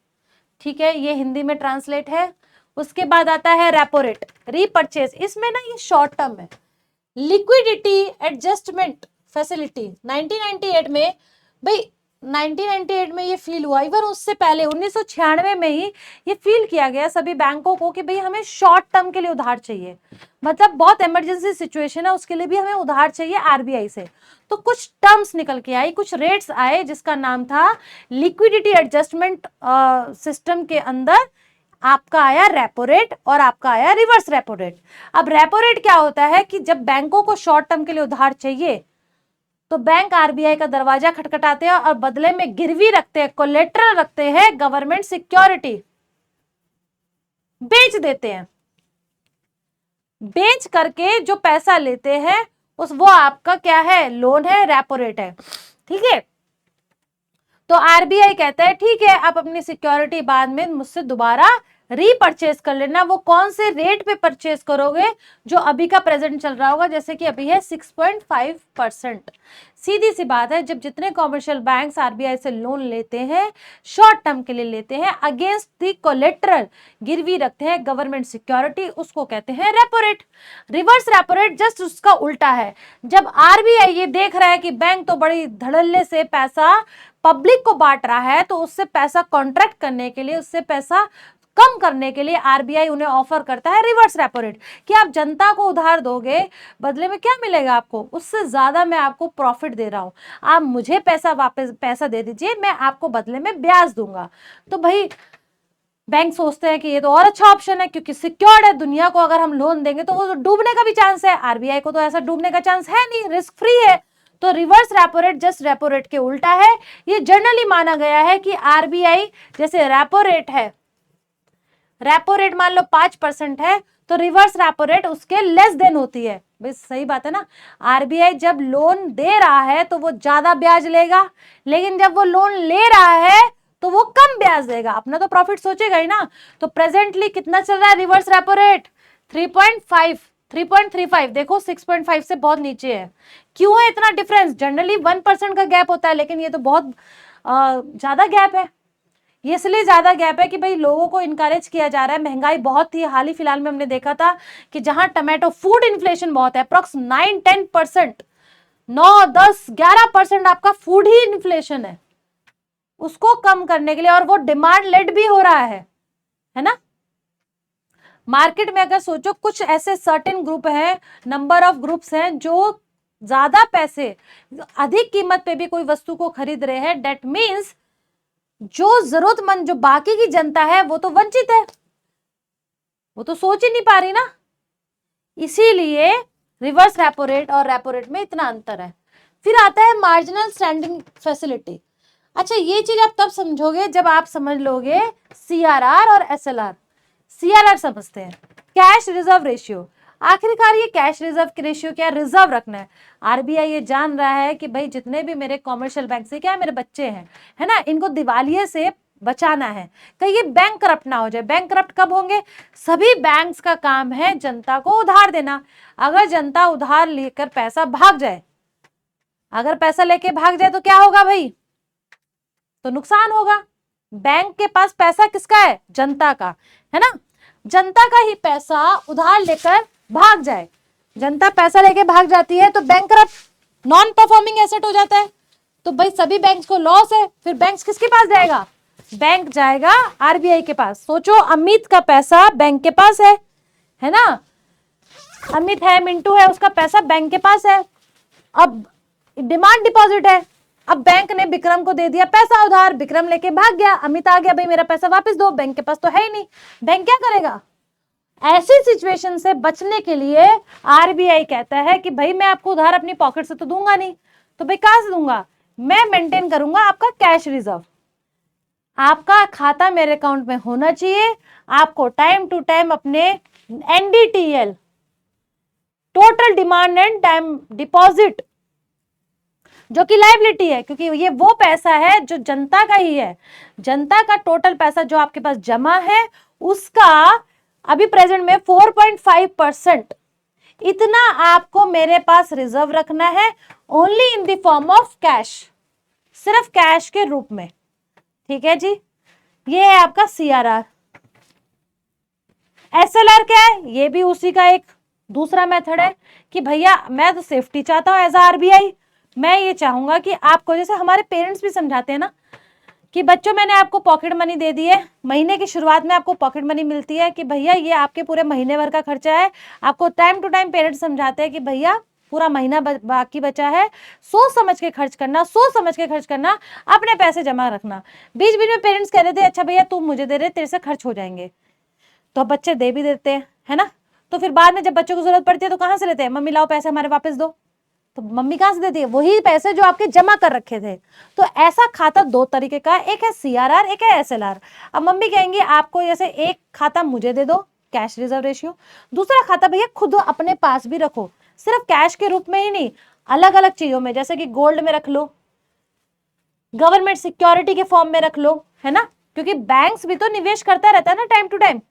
ठीक है, ये हिंदी में ट्रांसलेट है। उसके बाद आता है रेपो रेट, रीपर्चेज, इसमें ना ये शॉर्ट टर्म है। लिक्विडिटी एडजस्टमेंट फैसिलिटी 1998 में भाई 1998 में ये फील हुआ, इवन उससे पहले 1996 में ही ये फील किया गया सभी बैंकों को कि भाई हमें शॉर्ट टर्म के लिए उधार चाहिए, मतलब बहुत इमरजेंसी सिचुएशन है उसके लिए भी हमें उधार चाहिए आरबीआई से। तो कुछ टर्म्स निकल के आई, कुछ रेट्स आए जिसका नाम था लिक्विडिटी एडजस्टमेंट सिस्टम के अंदर आपका आया रेपो रेट और आपका आया रिवर्स रेपो रेट। अब रेपो रेट क्या होता है कि जब बैंकों को शॉर्ट टर्म के लिए उधार चाहिए तो बैंक आरबीआई का दरवाजा खटखटाते हैं और बदले में गिरवी रखते हैं, कोलेट्रल रखते हैं, गवर्नमेंट सिक्योरिटी बेच देते हैं। बेच करके जो पैसा लेते हैं उस वो आपका क्या है, लोन है, रेपो रेट है, ठीक है। तो आरबीआई कहता है ठीक है आप अपनी सिक्योरिटी बाद में मुझसे दोबारा रीपरचेज कर लेना। वो कौन से रेट पे परचेज करोगे, जो अभी का प्रेजेंट चल रहा होगा, जैसे कि अभी है 6.5%। सीधी सी बात है, जब जितने कॉमर्शियल बैंक्स आरबीआई से लोन लेते हैं शॉर्ट टर्म के लिए लेते हैं, अगेंस्ट दी कोलेट्रल गिरवी रखते हैं गवर्नमेंट सिक्योरिटी, उसको कहते हैं repo rate. Reverse repo rate just उसका उल्टा है। जब आरबीआई ये देख रहा है कि बैंक तो बड़ी धड़ल्ले से पैसा पब्लिक को बांट रहा है, तो उससे पैसा कॉन्ट्रैक्ट करने के लिए, उससे पैसा कम करने के लिए आरबीआई उन्हें ऑफर करता है रिवर्स रेपो रेट, कि आप जनता को उधार दोगे, बदले में क्या मिलेगा आपको, उससे ज्यादा मैं आपको प्रॉफिट दे रहा हूं, आप मुझे पैसा दे दीजिए, मैं आपको बदले में ब्याज दूंगा। तो भाई बैंक सोचते हैं कि ये तो और अच्छा ऑप्शन है, क्योंकि सिक्योर्ड है, दुनिया को अगर हम लोन देंगे तो वो डूबने का भी चांस है, आरबीआई को तो ऐसा डूबने का चांस है नहीं, रिस्क फ्री है। तो reverse repo rate just repo rate के उल्टा है। ये जनरली माना गया है कि आरबीआई जैसे रेपो रेट है, रेपो रेट मान लो 5% है, तो रिवर्स रेपो रेट उसके लेस देन होती है। भाई सही बात है ना, आरबीआई जब लोन दे रहा है तो वो ज्यादा ब्याज लेगा, लेकिन जब वो लोन ले रहा है तो वो कम ब्याज देगा, अपना तो प्रॉफिट सोचेगा ही ना। तो प्रेजेंटली कितना चल रहा है रिवर्स रेपो रेट, 3.35, देखो 6.5 से बहुत नीचे है। क्यों है इतना डिफरेंस? जनरली 1% का गैप होता है, लेकिन ये तो बहुत ज्यादा गैप है। ये इसलिए ज्यादा गैप है कि भाई लोगों को इनकरेज किया जा रहा है, महंगाई बहुत थी, हाल ही फिलहाल में हमने देखा था कि जहां टमाटो फूड इन्फ्लेशन बहुत है, अप्रोक्स 9-10%, 9-10-11% आपका फूड ही इन्फ्लेशन है, उसको कम करने के लिए, और वो डिमांड लेड भी हो रहा है ना। मार्केट में अगर सोचो, कुछ ऐसे सर्टेन ग्रुप हैं, नंबर ऑफ ग्रुप्स हैं जो ज्यादा पैसे, अधिक कीमत पे भी कोई वस्तु को खरीद रहे हैं, डेट मीन्स जो जरूरतमंद, जो बाकी की जनता है, वो तो वंचित है, वो तो सोच ही नहीं पा रही ना। इसीलिए रिवर्स रेपो रेट और रेपो रेट में इतना अंतर है। फिर आता है मार्जिनल स्टैंडिंग फैसिलिटी। अच्छा, ये चीज आप तब समझोगे जब आप समझ लोगे सीआरआर और एसएलआर। सीआरआर समझते हैं, कैश रिजर्व रेशियो। आखिरकार ये कैश रिजर्व की रेशियो क्या, रिजर्व रखना है। आरबीआई ये जान रहा है कि भाई जितने भी मेरे कॉमर्शियल बैंक से क्या मेरे बच्चे हैं, है ना, इनको दिवालिये से बचाना है, कहीं ये बैंक करप्ट ना हो जाए। बैंक करप्ट कब होंगे? सभी बैंक्स का काम है जनता को उधार देना। अगर जनता उधार लेकर पैसा भाग जाए, अगर पैसा लेके भाग जाए तो क्या होगा भाई? तो नुकसान होगा। बैंक के पास पैसा किसका है? जनता का, है ना। जनता का ही पैसा उधार लेकर भाग जाए, जनता पैसा लेके भाग जाती है तो bank corrupt, non performing asset हो जाता है। तो भाई सभी बैंक्स को लॉस है, फिर बैंक किसके पास जाएगा? बैंक जाएगा आरबीआई के पास। सोचो, अमित का पैसा बैंक के पास है ना, अमित है, मिंटू है, उसका पैसा बैंक के पास है। अब डिमांड डिपॉजिट है, अब बैंक ने विक्रम को दे दिया पैसा उधार, विक्रम लेके भाग गया, अमित आ गया, भाई मेरा पैसा वापस दो, बैंक के पास तो है ही नहीं, बैंक क्या करेगा? ऐसी सिचुएशन से बचने के लिए आरबीआई कहता है कि भाई मैं आपको उधार अपनी पॉकेट से तो दूंगा नहीं, तो भाई कहां से दूंगा? मैं मेंटेन करूंगा आपका कैश रिजर्व। आपका खाता मेरे अकाउंट में होना चाहिए, आपको टाइम टू टाइम अपने NDTL, total demand and time deposit, जो कि लायबिलिटी है, क्योंकि ये वो पैसा है जो जनता का ही है, जनता का टोटल पैसा जो आपके पास जमा है उसका अभी प्रेजेंट में 4.5%, इतना आपको मेरे पास रिजर्व रखना है, only in the form of cash, सिर्फ कैश के रूप में। ठीक है जी, ये है आपका सीआरआर। एसएलआर क्या है? ये भी उसी का एक दूसरा मेथड है कि भैया मैं तो सेफ्टी चाहता हूं एज आरबीआई, मैं ये चाहूंगा कि आपको, जैसे हमारे पेरेंट्स भी समझाते हैं ना कि बच्चों मैंने आपको पॉकेट मनी दे दी है, महीने की शुरुआत में आपको पॉकेट मनी मिलती है कि भैया ये आपके पूरे महीने भर का खर्चा है। आपको टाइम टू टाइम पेरेंट्स समझाते हैं कि भैया पूरा महीना बाकी बचा है, सोच समझ के खर्च करना, सोच समझ के खर्च करना, अपने पैसे जमा रखना। बीच बीच में पेरेंट्स कह रहे थे अच्छा भैया तू मुझे दे रहे, तेरे से खर्च हो जाएंगे, तो बच्चे दे भी देते हैं, है ना। तो फिर बाद में जब बच्चों को जरूरत पड़ती है तो कहाँ से लेते हैं, मम्मी लाओ पैसे हमारे वापस दो, तो मम्मी कहाँ से देती है, वही पैसे जो आपके जमा कर रखे थे। तो ऐसा खाता दो तरीके का, एक है सीआरआर, एक है एसएलआर। अब मम्मी कहेंगी आपको जैसे एक खाता मुझे दे दो कैश रिजर्व रेशियो, दूसरा खाता भैया खुद अपने पास भी रखो, सिर्फ कैश के रूप में ही नहीं, अलग अलग चीजों में, जैसे कि गोल्ड में रख लो, गवर्नमेंट सिक्योरिटी के फॉर्म में रख लो, है ना, क्योंकि बैंक्स भी तो निवेश करता रहता है ना टाइम टू टाइम।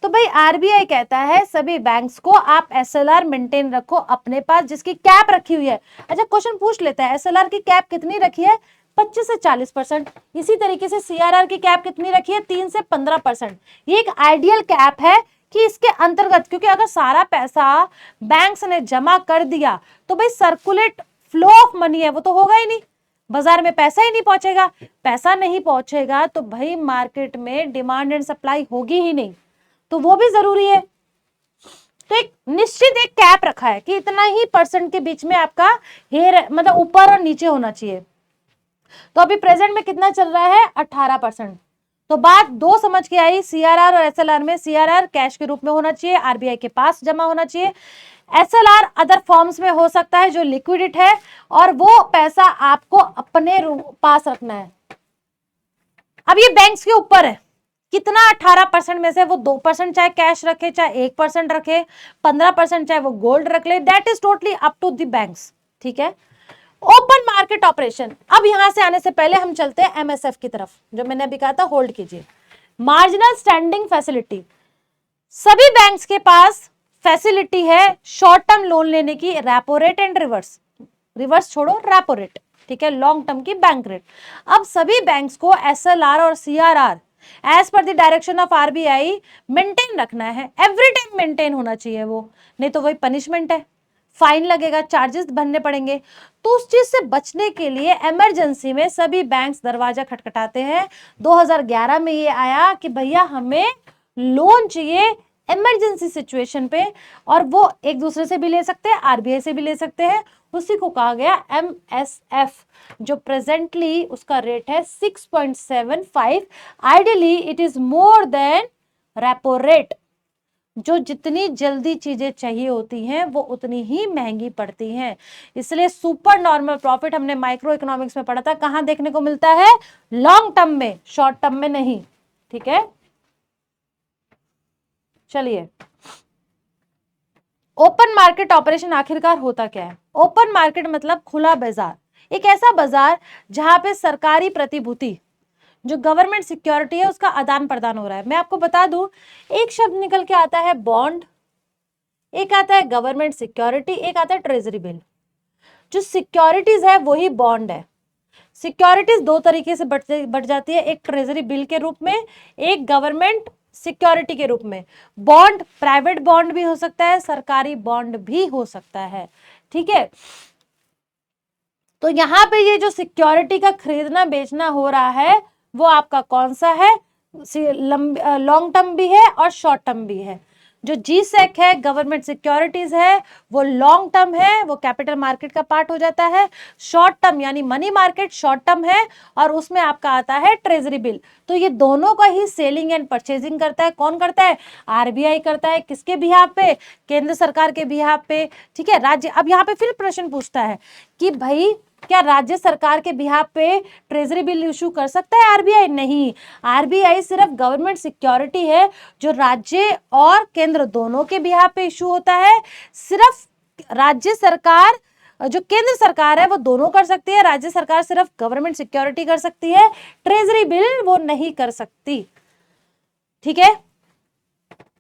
तो भाई आरबीआई कहता है सभी बैंक्स को आप एसएलआर मेंटेन रखो अपने पास, जिसकी कैप रखी हुई है। अच्छा क्वेश्चन पूछ लेता है एसएलआर की कैप कितनी रखी है, 25 से 40%। इसी तरीके से सीआरआर की कैप कितनी रखी है, 3 से 15%। ये एक आइडियल कैप है कि इसके अंतर्गत, क्योंकि अगर सारा पैसा बैंक्स ने जमा कर दिया तो भाई सर्कुलेट फ्लो ऑफ मनी है वो तो होगा ही नहीं, बाजार में पैसा ही नहीं पहुंचेगा, पैसा नहीं पहुंचेगा तो भाई मार्केट में डिमांड एंड सप्लाई होगी ही नहीं, तो वो भी जरूरी है। तो एक निश्चित एक कैप रखा है कि इतना ही परसेंट के बीच में आपका हेयर मतलब ऊपर और नीचे होना चाहिए। तो अभी प्रेजेंट में कितना चल रहा है, 18%। तो बात दो समझ के आई, सीआरआर और एसएलआर में सीआरआर कैश के रूप में होना चाहिए, आरबीआई के पास जमा होना चाहिए, एसएलआर अदर फॉर्म्स में हो सकता है जो लिक्विडिट है, और वो पैसा आपको अपने पास रखना है। अब ये बैंक्स के ऊपर है कितना, 18% में से वो 2% चाहे कैश रखे, चाहे 1% रखे, 15% चाहे वो गोल्ड रख ले, that is totally up to the banks, ठीक है। ओपन मार्केट ऑपरेशन, अब यहां से आने से पहले हम चलते हैं एमएसएफ की तरफ, जो मैंने अभी कहा था होल्ड कीजिए। मार्जिनल स्टैंडिंग फैसिलिटी, सभी बैंक्स के पास फैसिलिटी है शॉर्ट टर्म लोन लेने की, repo rate and reverse, reverse छोड़ो रेपो रेट, ठीक है, लॉन्ग टर्म की बैंक रेट। अब सभी बैंक्स को एसएलआर और CRR as per the direction of RBI maintain रखना है, एवरी टाइम मेंटेन होना चाहिए वो, नहीं तो वही पनिशमेंट है, फाइन लगेगा, चार्जेस भरने पड़ेंगे। तो उस चीज से बचने के लिए इमरजेंसी में सभी बैंक्स दरवाजा खटखटाते हैं। 2011 में ये आया कि भैया हमें लोन चाहिए इमरजेंसी सिचुएशन पे, और वो एक दूसरे से भी ले सकते हैं, आरबीआई से भी ले सकते हैं, उसी को कहा गया एमएसएफ, जो प्रेजेंटली उसका रेट है 6.75। Ideally it is more than repo rate. जो जितनी जल्दी चीजें चाहिए होती हैं वो उतनी ही महंगी पड़ती हैं, इसलिए सुपर नॉर्मल प्रॉफिट हमने माइक्रो इकोनॉमिक्स में पढ़ा था, कहां देखने को मिलता है, लॉन्ग टर्म में, शॉर्ट टर्म में नहीं, ठीक है। चलिए, ओपन मार्केट ऑपरेशन आखिरकार होता क्या है। ओपन मार्केट मतलब खुला बाजार, एक ऐसा बाजार जहां पे सरकारी प्रतिभूति जो गवर्नमेंट सिक्योरिटी है उसका आदान प्रदान हो रहा है। मैं आपको बता दूं, एक शब्द निकल के आता है बॉन्ड, एक आता है गवर्नमेंट सिक्योरिटी, एक आता है ट्रेजरी बिल। जो सिक्योरिटीज है वही बॉन्ड है। सिक्योरिटीज दो तरीके से बढ़ जाती है, एक ट्रेजरी बिल के रूप में, एक गवर्नमेंट सिक्योरिटी के रूप में। बॉन्ड प्राइवेट बॉन्ड भी हो सकता है, सरकारी बॉन्ड भी हो सकता है, ठीक है। तो यहां पे ये जो सिक्योरिटी का खरीदना बेचना हो रहा है वो आपका कौन सा है, लॉन्ग टर्म भी है और शॉर्ट टर्म भी है। जो जीसेक है गवर्नमेंट सिक्योरिटीज है वो लॉन्ग टर्म है, वो कैपिटल मार्केट का पार्ट हो जाता है। शॉर्ट टर्म यानी मनी मार्केट शॉर्ट टर्म है, और उसमें आपका आता है ट्रेजरी बिल। तो ये दोनों का ही सेलिंग एंड परचेजिंग करता है, कौन करता है, आरबीआई करता है। किसके बिहाफ पे, केंद्र सरकार के बिहाफ पे, ठीक है। राज्य, अब यहाँ पे फिर प्रश्न पूछता है कि भाई क्या राज्य सरकार के बिहाफ पे ट्रेजरी बिल इशू कर सकता है आरबीआई? नहीं, आरबीआई सिर्फ गवर्नमेंट सिक्योरिटी है जो राज्य और केंद्र दोनों के बिहाफ पे इशू होता है। सिर्फ राज्य सरकार, जो केंद्र सरकार है वो दोनों कर सकती है, राज्य सरकार सिर्फ गवर्नमेंट सिक्योरिटी कर सकती है, ट्रेजरी बिल वो नहीं कर सकती, ठीक है,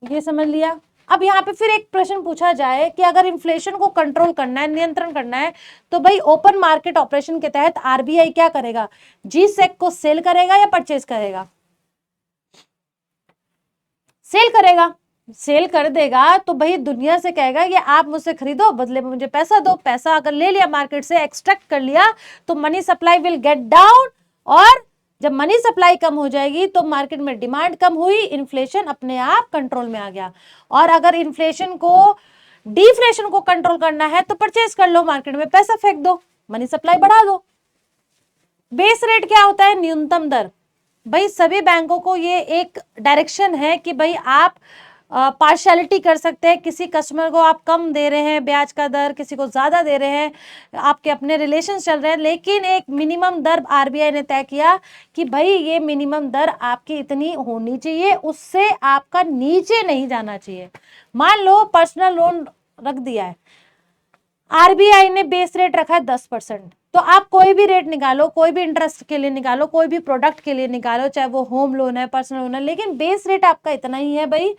ये समझ लिया। अब यहाँ पे फिर एक प्रश्न पूछा जाए कि अगर इन्फ्लेशन को कंट्रोल करना है, नियंत्रण करना है, तो भाई ओपन मार्केट ऑपरेशन के तहत आरबीआई क्या करेगा, जीसेक को सेल करेगा या परचेज करेगा? सेल करेगा, सेल कर देगा तो भाई दुनिया से कहेगा ये आप मुझसे खरीदो, बदले में मुझे पैसा दो। पैसा अगर ले लिया मार्केट से, एक्सट्रैक्ट कर लिया, तो money supply will get down, और जब मनी सप्लाई कम हो जाएगी तो मार्केट में डिमांड कम हुई, इन्फ्लेशन अपने आप कंट्रोल में आ गया। और अगर इन्फ्लेशन को, डिफ्लेशन को कंट्रोल करना है तो परचेज कर लो, मार्केट में पैसा फेंक दो, मनी सप्लाई बढ़ा दो। बेस रेट क्या होता है? न्यूनतम दर। भाई सभी बैंकों को ये एक डायरेक्शन है कि भाई आप पार्शियलिटी कर सकते हैं, किसी कस्टमर को आप कम दे रहे हैं ब्याज का दर, किसी को ज्यादा दे रहे हैं, आपके अपने रिलेशन चल रहे हैं, लेकिन एक मिनिमम दर आरबीआई ने तय किया कि भाई ये मिनिमम दर आपकी इतनी होनी चाहिए, उससे आपका नीचे नहीं जाना चाहिए। मान लो पर्सनल लोन रख दिया है, आरबीआई ने बेस रेट रखा है 10%, तो आप कोई भी रेट निकालो, कोई भी इंटरेस्ट के लिए निकालो, कोई भी प्रोडक्ट के लिए निकालो, चाहे वो होम लोन है, पर्सनल लोन है, लेकिन बेस रेट आपका इतना ही है भाई,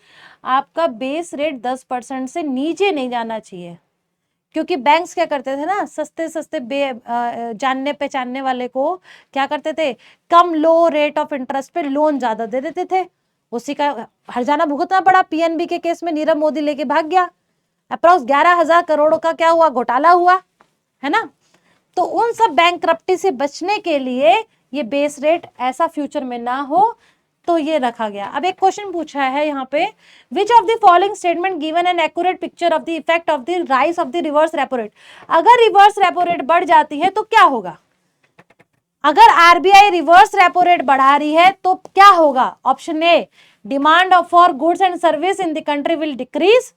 आपका बेस रेट 10% से नीचे नहीं जाना चाहिए। क्योंकि बैंक्स क्या करते थे ना, सस्ते सस्ते जानने पहचानने वाले को क्या करते थे, कम लो रेट ऑफ इंटरेस्ट पे लोन ज्यादा दे देते थे, उसी का हर्जाना भुगतना पड़ा। पीएनबी के केस में नीरव मोदी लेके भाग गया, अप्रॉक्स 11,000 करोड़ का क्या हुआ, घोटाला हुआ, है ना। तो उन सब बैंकरप्टी से बचने के लिए ये बेस रेट ऐसा फ्यूचर में ना हो, तो ये रखा गया। अब एक क्वेश्चन पूछा है यहाँ पे, विच of the following statement given an accurate picture of the effect of the rise of the reverse repo rate. अगर रिवर्स रेपो रेट बढ़ जाती है तो क्या होगा? अगर आरबीआई रिवर्स रेपो रेट बढ़ा रही है तो क्या होगा? Option A, demand for goods and service in the country will decrease,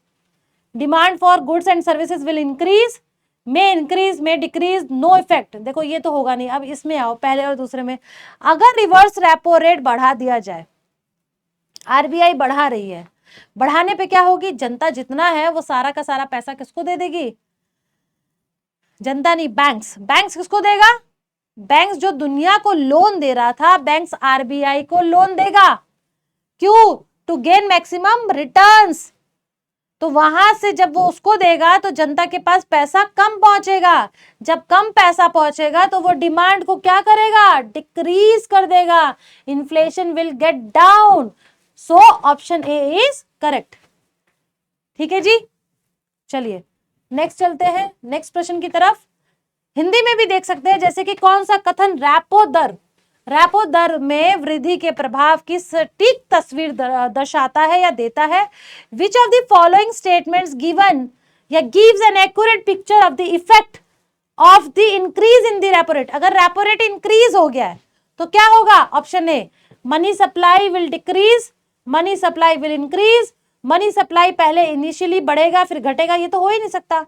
demand for goods and services will increase, में इंक्रीज, में डिक्रीज, नो इफेक्ट। देखो ये तो होगा नहीं। अब इसमें आओ, पहले और दूसरे में। अगर रिवर्स रेपो रेट बढ़ा दिया जाए, आरबीआई बढ़ा रही है, बढ़ाने पे क्या होगी, जनता जितना है वो सारा का सारा पैसा किसको दे देगी? जनता नहीं, बैंक्स। बैंक्स किसको देगा? बैंक्स जो दुनिया को लोन दे रहा था, बैंक्स आरबीआई को लोन देगा। क्यों? To gain maximum returns. तो वहां से जब वो उसको देगा तो जनता के पास पैसा कम पहुंचेगा। जब कम पैसा पहुंचेगा तो वो डिमांड को क्या करेगा? डिक्रीज कर देगा। Inflation will get down. So option A is correct. ठीक है जी, चलिए नेक्स्ट चलते हैं, नेक्स्ट प्रश्न की तरफ। हिंदी में भी देख सकते हैं, जैसे कि कौन सा कथन रेपो दर में वृद्धि के प्रभाव की सटीक तस्वीर दर्शाता है या देता है? Which of the following statements given या gives an accurate picture of the effect of the increase in the repo rate. अगर रेपो रेट इंक्रीज हो गया है तो क्या होगा? Option A, money supply will decrease, money supply will increase, money supply पहले initially बढ़ेगा फिर घटेगा, ये तो हो ही नहीं सकता,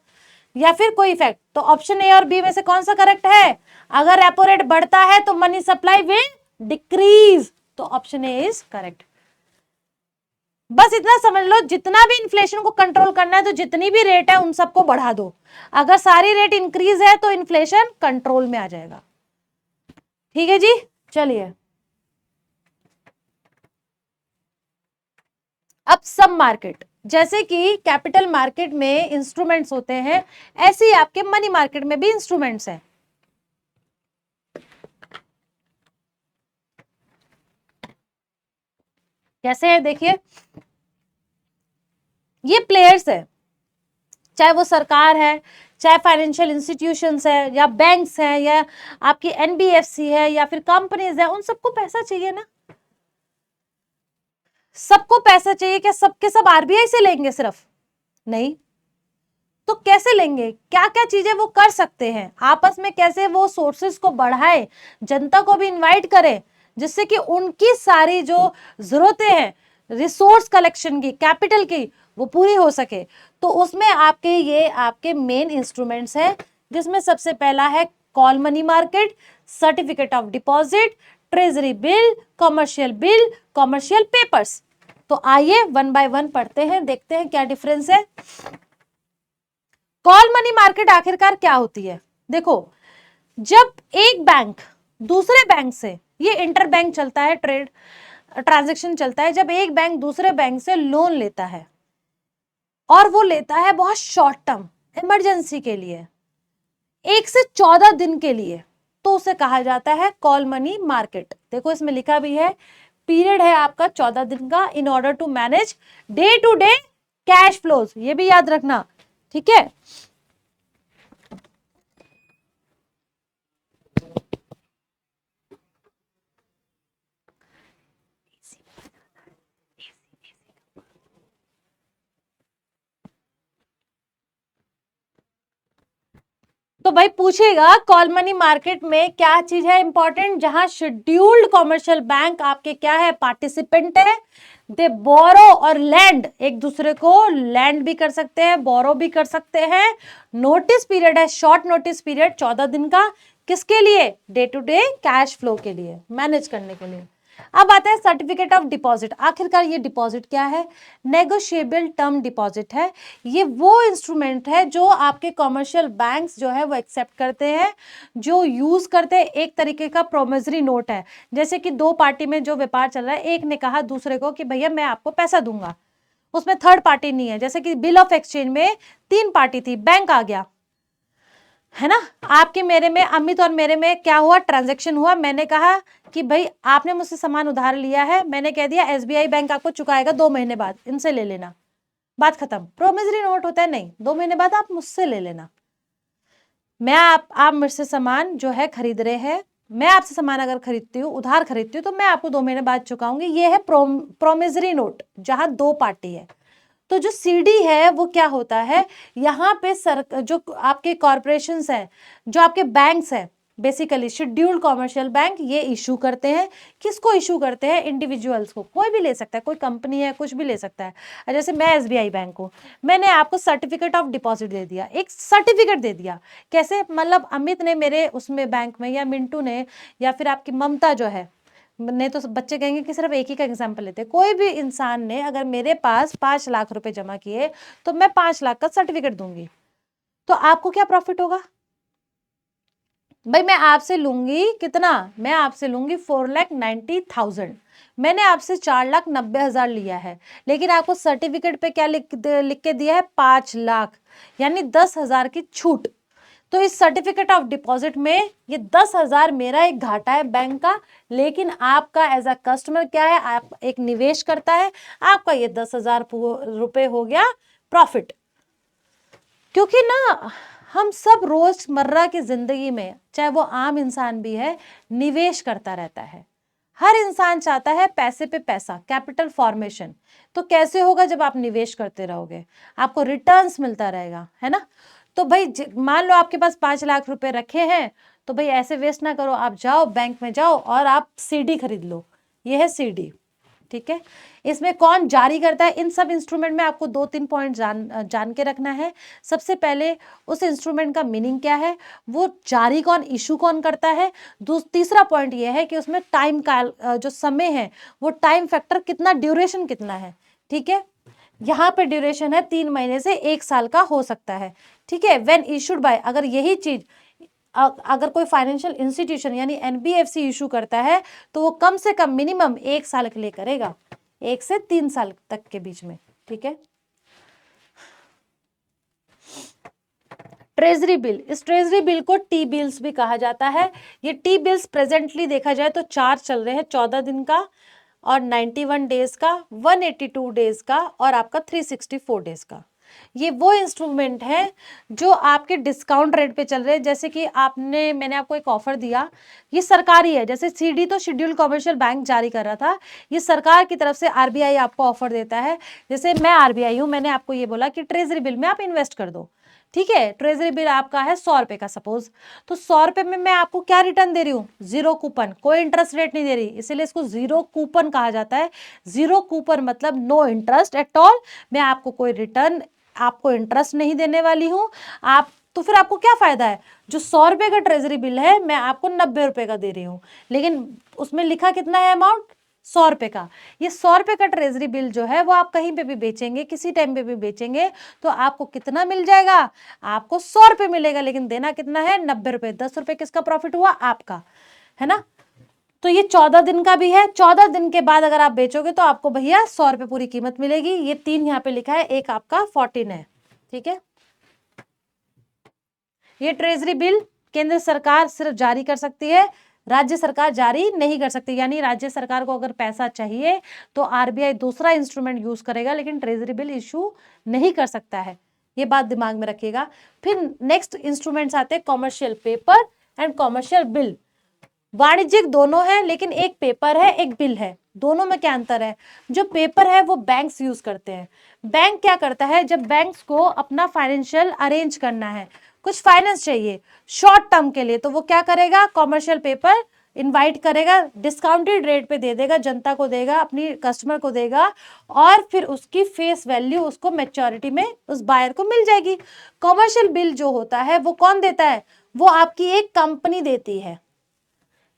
या फिर कोई इफेक्ट। तो ऑप्शन ए और बी में से कौन सा करेक्ट है? अगर रेपो रेट बढ़ता है तो मनी सप्लाई विल डिक्रीज, तो ऑप्शन ए इज करेक्ट। बस इतना समझ लो, जितना भी इन्फ्लेशन को कंट्रोल करना है तो जितनी भी रेट है उन सबको बढ़ा दो। अगर सारी रेट इंक्रीज है तो इन्फ्लेशन कंट्रोल में आ जाएगा। ठीक है जी, चलिए अब सब मार्केट, जैसे कि कैपिटल मार्केट में इंस्ट्रूमेंट्स होते हैं, ऐसे ही आपके मनी मार्केट में भी इंस्ट्रूमेंट्स हैं। कैसे है देखिए, ये प्लेयर्स है, चाहे वो सरकार है, चाहे फाइनेंशियल इंस्टीट्यूशंस है, या बैंक्स हैं, या आपकी एनबीएफसी है, या फिर कंपनीज है, उन सबको पैसा चाहिए ना। सबको पैसा चाहिए, क्या सबके सब आरबीआई से लेंगे? सिर्फ नहीं, तो कैसे लेंगे? क्या क्या चीजें वो कर सकते हैं आपस में, कैसे वो सोर्सेस को बढ़ाए, जनता को भी इनवाइट करें, जिससे कि उनकी सारी जो जरूरतें हैं रिसोर्स कलेक्शन की, कैपिटल की, वो पूरी हो सके। तो उसमें आपके ये आपके मेन इंस्ट्रूमेंट्स हैं, जिसमें सबसे पहला है call money market, certificate of deposit, treasury bill, commercial bill, commercial papers. तो आइए वन बाय वन पढ़ते हैं, देखते हैं क्या डिफरेंस है। कॉल मनी मार्केट आखिरकार क्या होती है? देखो, जब एक बैंक दूसरे बैंक से, ये इंटर बैंक चलता है, ट्रेड ट्रांजैक्शन चलता है, जब एक बैंक दूसरे बैंक से लोन लेता है और वो लेता है बहुत शॉर्ट टर्म, इमरजेंसी के लिए, 1 से 14 दिन के लिए, तो उसे कहा जाता है कॉल मनी मार्केट। देखो इसमें लिखा भी है पीरियड है आपका 14 दिन का in order to manage day to day cash flows, ये भी याद रखना, ठीक है। तो भाई पूछेगा कॉल मनी मार्केट में क्या चीज है इंपॉर्टेंट, जहां शेड्यूल्ड कॉमर्शियल बैंक आपके क्या है, पार्टिसिपेंट है, दे बोरो और लैंड, एक दूसरे को लैंड भी कर सकते हैं, बोरो भी कर सकते हैं। नोटिस पीरियड है, शॉर्ट नोटिस पीरियड 14 दिन का, किसके लिए, day to day cash flow के लिए, मैनेज करने के लिए। अब आता है सर्टिफिकेट ऑफ डिपॉजिट। आखिरकार ये डिपॉजिट क्या है, नेगोशिएबल टर्म डिपॉजिट है। ये वो इंस्ट्रूमेंट है जो आपके कॉमर्शियल बैंक्स जो है वो एक्सेप्ट करते हैं, जो यूज करते हैं, एक तरीके का प्रोमिसरी नोट है। जैसे कि दो पार्टी में जो व्यापार चल रहा है, एक ने कहा दूसरे को कि भैया मैं आपको पैसा दूंगा, उसमें थर्ड पार्टी नहीं है। जैसे कि बिल ऑफ एक्सचेंज में 3 पार्टी थी, बैंक आ गया, है ना, आपके मेरे में, अमित और मेरे में क्या हुआ, ट्रांजैक्शन हुआ। मैंने कहा कि भाई आपने मुझसे सामान उधार लिया है, मैंने कह दिया एसबीआई बैंक आपको चुकाएगा 2 महीने बाद, इनसे ले लेना, बात खत्म। प्रोमिसरी नोट होता है, नहीं, 2 महीने बाद आप मुझसे ले लेना। मैं आप मुझसे सामान जो है खरीद रहे हैं, मैं आपसे सामान अगर खरीदती हूँ, उधार खरीदती हूँ, तो मैं आपको 2 महीने बाद चुकाऊंगी। ये है प्रोमिसरी नोट, जहां 2 पार्टी है। तो जो सीडी है वो क्या होता है, यहाँ पे जो आपके कॉर्पोरेशंस हैं, जो आपके बैंक्स हैं, बेसिकली शेड्यूल्ड कॉमर्शियल बैंक, ये इशू करते हैं। किसको इशू करते हैं, इंडिविजुअल्स को, कोई भी ले सकता है, कोई कंपनी है, कुछ भी ले सकता है। जैसे मैं एसबीआई बैंक हूँ, मैंने आपको सर्टिफिकेट ऑफ डिपॉजिट दे दिया, एक सर्टिफिकेट दे दिया। कैसे, मतलब अमित ने मेरे उसमें बैंक में, या मिंटू ने, या फिर आपकी ममता जो है, नहीं तो बच्चे कहेंगे कि सिर्फ एक ही का एग्जाम्पल लेते, कोई भी इंसान ने अगर मेरे पास 5 लाख रुपए जमा किए, तो मैं 5 लाख का सर्टिफिकेट दूंगी, तो आपको क्या प्रॉफिट होगा भाई। मैं आपसे लूंगी कितना, मैं आपसे लूंगी 4,90,000, मैंने आपसे 4,90,000 लिया है, लेकिन आपको सर्टिफिकेट पे क्या लिख के दिया है, 5 लाख, यानी 10,000 की छूट। तो इस सर्टिफिकेट ऑफ डिपॉजिट में ये 10,000 मेरा एक घाटा है बैंक का, लेकिन आपका एज अ कस्टमर क्या है, आप एक निवेश करता है, आपका ये 10,000 रुपए हो गया प्रॉफिट। क्योंकि ना हम सब रोजमर्रा की जिंदगी में, चाहे वो आम इंसान भी है, निवेश करता रहता है। हर इंसान चाहता है पैसे पे पैसा, कैपिटल फॉर्मेशन। तो कैसे होगा, जब आप निवेश करते रहोगे, आपको रिटर्न्स मिलता रहेगा, है ना। तो भाई मान लो आपके पास 5 लाख रुपए रखे हैं, तो भाई ऐसे वेस्ट ना करो, आप जाओ बैंक में जाओ और आप सीडी खरीद लो, ये है सीडी, ठीक है। इसमें कौन जारी करता है, इन सब इंस्ट्रूमेंट में आपको 2-3 पॉइंट जान के रखना है। सबसे पहले उस इंस्ट्रूमेंट का मीनिंग क्या है, वो जारी कौन, इशू कौन करता है। तीसरा पॉइंट ये है कि उसमें टाइम का जो समय है, वो टाइम फैक्टर कितना, ड्यूरेशन कितना है, ठीक है। यहाँ पे ड्यूरेशन है 3 महीने से 1 साल का हो सकता है, ठीक है। व्हेन इशूड बाय, अगर यही चीज अगर कोई फाइनेंशियल इंस्टीट्यूशन यानी एनबीएफसी इशू करता है, तो वो कम से कम मिनिमम 1 साल के लिए करेगा, 1 से 3 साल तक के बीच में, ठीक है। ट्रेजरी बिल, इस ट्रेजरी बिल को टी बिल्स भी कहा जाता है। ये टी बिल्स प्रेजेंटली देखा जाए तो 4 चल रहे हैं, 14 दिन का और 91 डेज का, 182 डेज का और आपका 364 डेज का। ये वो इंस्ट्रूमेंट है जो आपके डिस्काउंट रेट पे चल रहे हैं। जैसे कि मैंने आपको एक ऑफर दिया, ये सरकारी है, जैसे सीडी तो शेड्यूल्ड कॉमर्शियल बैंक जारी कर रहा था, ये सरकार की तरफ से आरबीआई आपको ऑफर देता है। जैसे मैं आरबीआई हूं, मैंने आपको ये बोला कि ट्रेजरी बिल में आप इन्वेस्ट कर दो, ठीक है। ट्रेजरी बिल आपका है 100 रुपए का सपोज, तो 100 रुपए में मैं आपको क्या रिटर्न दे रही हूँ, 0 कूपन, कोई इंटरेस्ट रेट नहीं दे रही, इसीलिए इसको 0 कूपन कहा जाता है। 0 कूपन मतलब नो इंटरेस्ट एट ऑल, मैं आपको कोई रिटर्न, आपको इंटरेस्ट नहीं देने वाली हूँ। आप तो फिर आपको क्या फायदा है, जो 100 रुपए का ट्रेजरी बिल है मैं आपको 90 रुपए का दे रही हूँ, लेकिन उसमें लिखा कितना है अमाउंट, 100 रुपए का। ये 100 रुपए का ट्रेजरी बिल जो है वो आप कहीं पे भी बेचेंगे, किसी टाइम पे भी बेचेंगे, तो आपको कितना मिल जाएगा, आपको 100 रुपए मिलेगा, लेकिन देना कितना है, 90 रुपए। 10 रुपए किसका प्रॉफिट हुआ, आपका, है ना। तो ये 14 दिन का भी है, 14 दिन के बाद अगर आप बेचोगे तो आपको भैया 100 रुपए पूरी कीमत मिलेगी। ये 3 यहाँ पे लिखा है, एक आपका 14 है, ठीक है। ये ट्रेजरी बिल केंद्र सरकार सिर्फ जारी कर सकती है, राज्य सरकार जारी नहीं कर सकती। यानी राज्य सरकार को अगर पैसा चाहिए तो आरबीआई दूसरा इंस्ट्रूमेंट यूज करेगा, लेकिन ट्रेजरी बिल इशू नहीं कर सकता है। ये बात दिमाग में रखिएगा। फिर नेक्स्ट इंस्ट्रूमेंट्स आते हैं commercial paper and commercial bill. वाणिज्यिक दोनों है, लेकिन एक पेपर है एक बिल है। दोनों में क्या अंतर है? जो पेपर है वो बैंक्स यूज करते हैं। बैंक क्या करता है, जब बैंक्स को अपना फाइनेंशियल अरेंज करना है, कुछ फाइनेंस चाहिए शॉर्ट टर्म के लिए, तो वो क्या करेगा, कॉमर्शियल पेपर इनवाइट करेगा, डिस्काउंटेड रेट पे दे देगा, जनता को देगा, अपनी कस्टमर को देगा, और फिर उसकी फेस वैल्यू उसको मैच्योरिटी में उस बायर को मिल जाएगी। कॉमर्शियल बिल जो होता है वो कौन देता है? वो आपकी एक कंपनी देती है।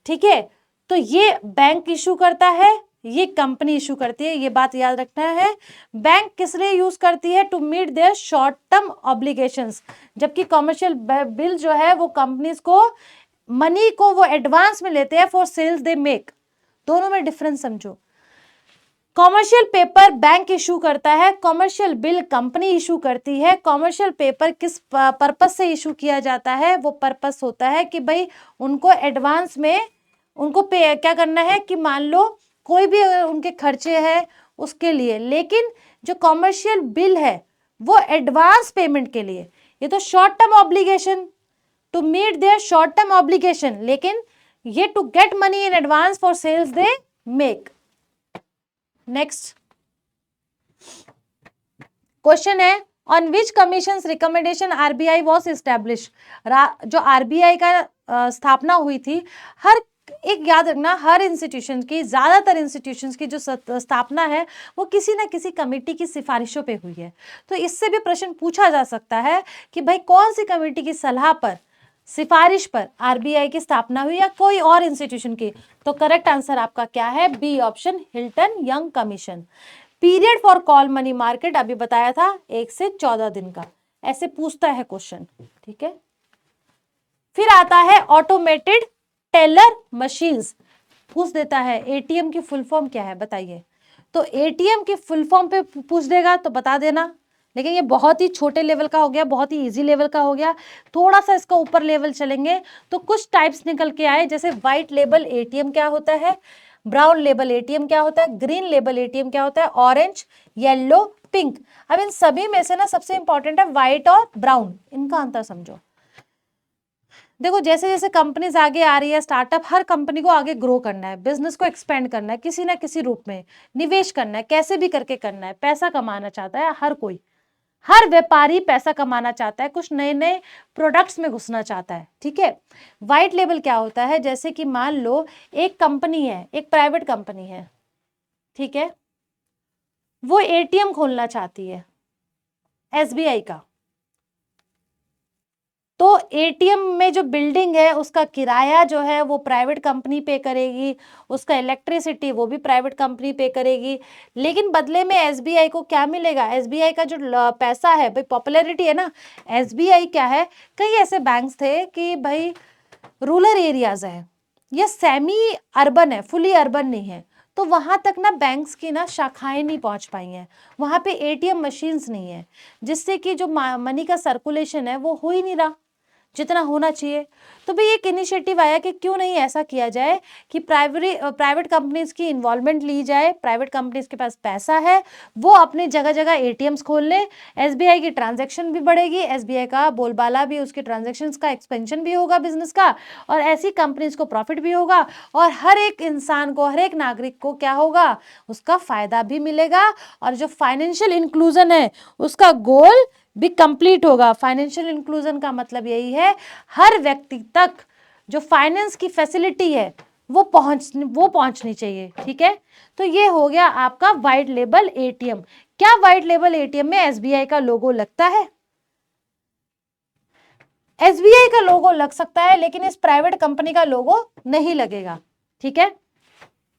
ठीक है, तो ये बैंक इशू करता है, ये कंपनी इशू करती है, ये बात याद रखना है। बैंक किस लिए यूज करती है? To meet their short term obligations, जबकि कॉमर्शियल बिल जो है वो कंपनीज को मनी को वो एडवांस में लेते हैं फॉर सेल्स दे मेक। दोनों में डिफरेंस समझो। कॉमर्शियल पेपर बैंक इशू करता है, कॉमर्शियल बिल कंपनी इशू करती है। कॉमर्शियल पेपर किस पर्पस से इशू किया जाता है? वो पर्पस होता है कि भाई उनको एडवांस में उनको पे क्या करना है, कि मान लो कोई भी उनके खर्चे हैं उसके लिए। लेकिन जो कॉमर्शियल बिल है वो एडवांस पेमेंट के लिए, ये तो short term obligation, to meet their short term obligation, लेकिन ये to get money in advance for sales they make. Next question है, on which commissions recommendation RBI was establish. जो आरबीआई का स्थापना हुई थी, हर एक याद रखना, हर इंस्टीट्यूशन की, ज्यादातर इंस्टीट्यूशंस की जो स्थापना है वो किसी ना किसी कमेटी की सिफारिशों पे हुई है। तो इससे भी प्रश्न पूछा जा सकता है कि भाई कौन सी कमेटी की सलाह पर, सिफारिश पर आरबीआई की स्थापना हुई, या कोई और इंस्टीट्यूशन की। तो करेक्ट आंसर आपका क्या है? B option, Hilton Young commission. Period for call money market अभी बताया था 1 से 14 दिन का, ऐसे पूछता है क्वेश्चन। ठीक है, फिर आता है ऑटोमेटेड टेलर मशीन्स, पूछ देता है एटीएम की फुल फॉर्म क्या है बताइए। तो एटीएम की फुल फॉर्म पे पूछ देगा तो बता देना, लेकिन ये बहुत ही छोटे लेवल का हो गया, बहुत ही इजी लेवल का हो गया। थोड़ा सा इसका ऊपर लेवल चलेंगे तो कुछ टाइप्स निकल के आए, जैसे व्हाइट लेबल एटीएम क्या होता है, ब्राउन लेबल एटीएम क्या होता है, ग्रीन लेबल एटीएम क्या होता है, ऑरेंज, येलो, पिंक। अब इन सभी में से ना सबसे इंपॉर्टेंट है व्हाइट और ब्राउन, इनका अंतर समझो। देखो जैसे जैसे कंपनीज आगे आ रही है, स्टार्टअप, हर कंपनी को आगे ग्रो करना है, बिजनेस को एक्सपेंड करना है, किसी ना किसी रूप में निवेश करना है, कैसे भी करके करना है, पैसा कमाना चाहता है हर कोई, हर व्यापारी पैसा कमाना चाहता है, कुछ नए नए प्रोडक्ट्स में घुसना चाहता है। ठीक है, व्हाइट लेबल क्या होता है, जैसे कि मान लो एक कंपनी है, एक प्राइवेट कंपनी है, ठीक है, वो एटीएम खोलना चाहती है एसबीआई का, तो एटीएम में जो बिल्डिंग है उसका किराया जो है वो प्राइवेट कंपनी पे करेगी, उसका इलेक्ट्रिसिटी वो भी प्राइवेट कंपनी पे करेगी, लेकिन बदले में एसबीआई को क्या मिलेगा, एसबीआई का जो पैसा है, भाई पॉपुलैरिटी है ना, एसबीआई क्या है, कई ऐसे बैंक्स थे कि भाई रूरल एरियाज है या सेमी अर्बन है, फुली अर्बन नहीं है, तो वहां तक ना बैंक्स की ना शाखाएं नहीं पहुंच पाई हैं, वहां पे एटीएम मशीन्स नहीं है, जिससे कि जो मनी का सर्कुलेशन है वो हो ही नहीं रहा जितना होना चाहिए। तो भाई एक इनिशिएटिव आया कि क्यों नहीं ऐसा किया जाए कि प्राइवेट कंपनीज की इन्वॉल्वमेंट ली जाए, प्राइवेट कंपनीज के पास पैसा है, वो अपनी जगह जगह एटीएम्स खोल ले, एसबीआई की ट्रांजैक्शन भी बढ़ेगी, एसबीआई का बोलबाला भी, उसके ट्रांजैक्शंस का एक्सपेंशन भी होगा बिजनेस का, और ऐसी कंपनीज को प्रॉफिट भी होगा, और हर एक इंसान को, हर एक नागरिक को क्या होगा, उसका फायदा भी मिलेगा, और जो फाइनेंशियल इंक्लूजन है उसका गोल भी कंप्लीट होगा। फाइनेंशियल इंक्लूजन का मतलब यही है हर व्यक्ति तक जो फाइनेंस की फैसिलिटी है वो पहुंचनी चाहिए। ठीक है, तो ये हो गया आपका व्हाइट लेबल एटीएम। क्या व्हाइट लेबल एटीएम में एसबीआई का लोगो लगता है? एसबीआई का लोगो लग सकता है, लेकिन इस प्राइवेट कंपनी का लोगो नहीं लगेगा। ठीक है,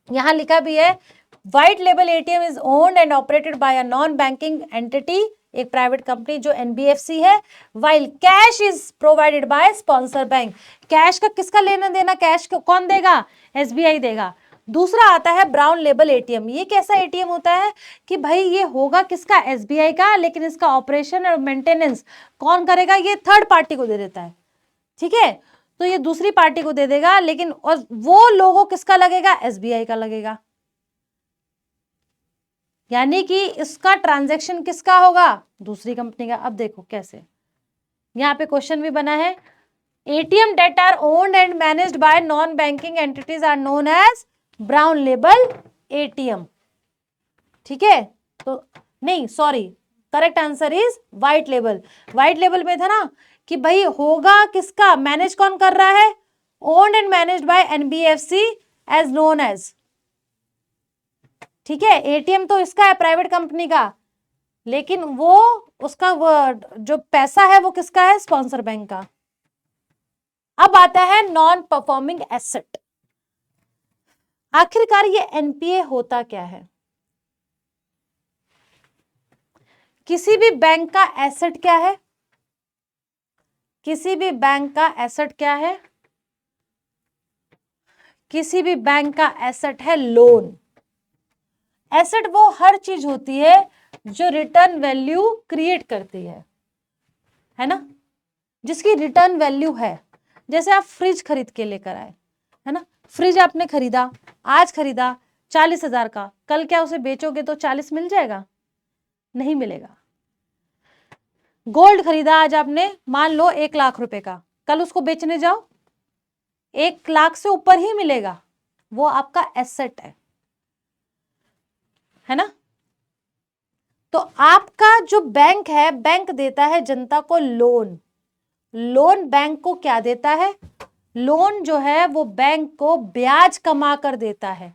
यहां लिखा भी है white label ATM is owned and operated by a non banking entity, एक प्राइवेट कंपनी जो एनबीएफसी है, while cash is provided by sponsor bank. Cash का किसका लेना देना, कैश को कौन देगा, एसबीआई देगा। दूसरा आता है ब्राउन लेबल एटीएम। ये कैसा एटीएम होता है कि भाई ये होगा किसका, एसबीआई का, लेकिन इसका ऑपरेशन और मेंटेनेंस कौन करेगा, ये थर्ड पार्टी को दे देता है। ठीक है, तो ये दूसरी पार्टी को दे देगा, लेकिन और वो लोगो किसका लगेगा, एसबीआई का लगेगा। यानी कि इसका ट्रांजैक्शन किसका होगा, दूसरी कंपनी का। अब देखो कैसे, यहाँ पे क्वेश्चन भी बना है, ATM that are owned and managed by non-banking entities are known as brown label ATM। ठीक है, तो नहीं sorry, correct answer is white label. White label में था ना कि भाई होगा किसका, मैनेज कौन कर रहा है, owned and managed by NBFC as known as. ठीक है, ATM तो इसका है, प्राइवेट कंपनी का, लेकिन वो उसका वो जो पैसा है वो किसका है, स्पॉन्सर बैंक का। अब आता है नॉन परफॉर्मिंग एसेट। आखिरकार ये NPA होता क्या है। किसी भी बैंक का एसेट क्या है, किसी भी बैंक का एसेट क्या है, किसी भी बैंक का एसेट है लोन। एसेट वो हर चीज होती है जो रिटर्न वैल्यू क्रिएट करती है ना, जिसकी रिटर्न वैल्यू है। जैसे आप फ्रिज खरीद के लेकर आए, है ना, फ्रिज आपने खरीदा, आज खरीदा 40,000 का, कल क्या उसे बेचोगे तो 40 मिल जाएगा, नहीं मिलेगा। गोल्ड खरीदा आज आपने, मान लो 1 लाख रुपए का, कल उसको बेचने जाओ 1 लाख से ऊपर ही मिलेगा, वो आपका एसेट है ना। तो आपका जो बैंक है, बैंक देता है जनता को लोन। लोन बैंक को क्या देता है, लोन जो है वो बैंक को ब्याज कमा कर देता है।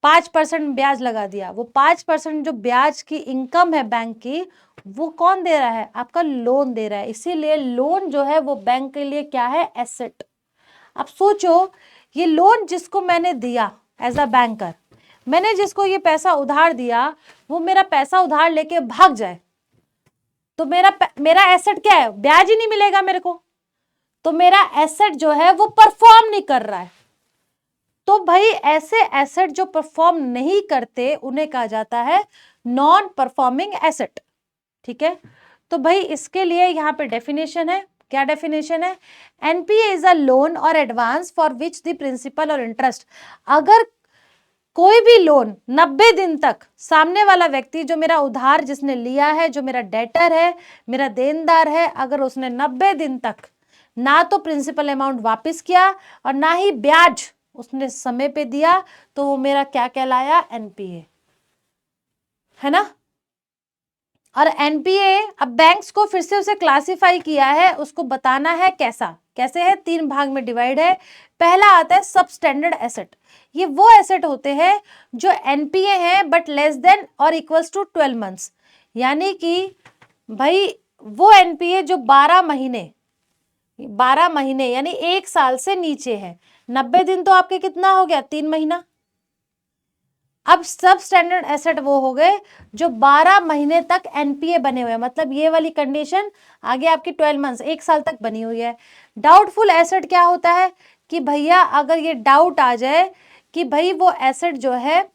5% ब्याज लगा दिया, वो 5% जो ब्याज की इनकम है बैंक की, वो कौन दे रहा है, आपका लोन दे रहा है। इसीलिए लोन जो है वो बैंक के लिए क्या है, एसेट। अब सोचो, ये लोन जिसको मैंने दिया एज अ बैंकर, मैंने जिसको ये पैसा उधार दिया, वो मेरा पैसा उधार लेके भाग जाए, तो मेरा एसेट क्या है, ब्याज ही नहीं मिलेगा मेरे को। तो मेरा एसेट जो है वो परफॉर्म नहीं कर रहा है। तो भाई ऐसे एसेट जो परफॉर्म नहीं करते उन्हें कहा जाता है नॉन परफॉर्मिंग एसेट। ठीक है, तो भाई इसके लिए यहाँ पे डेफिनेशन है, क्या डेफिनेशन है, NPA इज अ लोन और advance for which the principal और इंटरेस्ट। अगर कोई भी लोन 90 दिन तक सामने वाला व्यक्ति, जो मेरा उधार जिसने लिया है, जो मेरा डेटर है, मेरा देनदार है, अगर उसने 90 दिन तक ना तो प्रिंसिपल अमाउंट वापस किया और ना ही ब्याज उसने समय पे दिया, तो वो मेरा क्या कहलाया, NPA, है ना। और NPA अब बैंक्स को फिर से उसे क्लासिफाई किया है, उसको बताना है कैसा, कैसे है, 3 भाग में डिवाइड है। पहला आता है सबस्टैंडर्ड एसेट। ये वो एसेट होते हैं जो NPA है बट लेस देन और इक्वल्स टू 12 मंथ्स। यानी कि भाई वो NPA जो 12 महीने यानी 1 साल से नीचे है। 90 दिन तो आपके कितना हो गया, 3 महीना। अब सब स्टैंडर्ड एसेट वो हो गए जो 12 महीने तक NPA बने हुए हैं, मतलब ये वाली कंडीशन आगे आपकी 12 मंथ्स 1 साल तक बनी हुई है। डाउटफुल एसेट क्या होता है कि भैया अगर ये डाउट आ जाए कि भाई वो एसेट जो है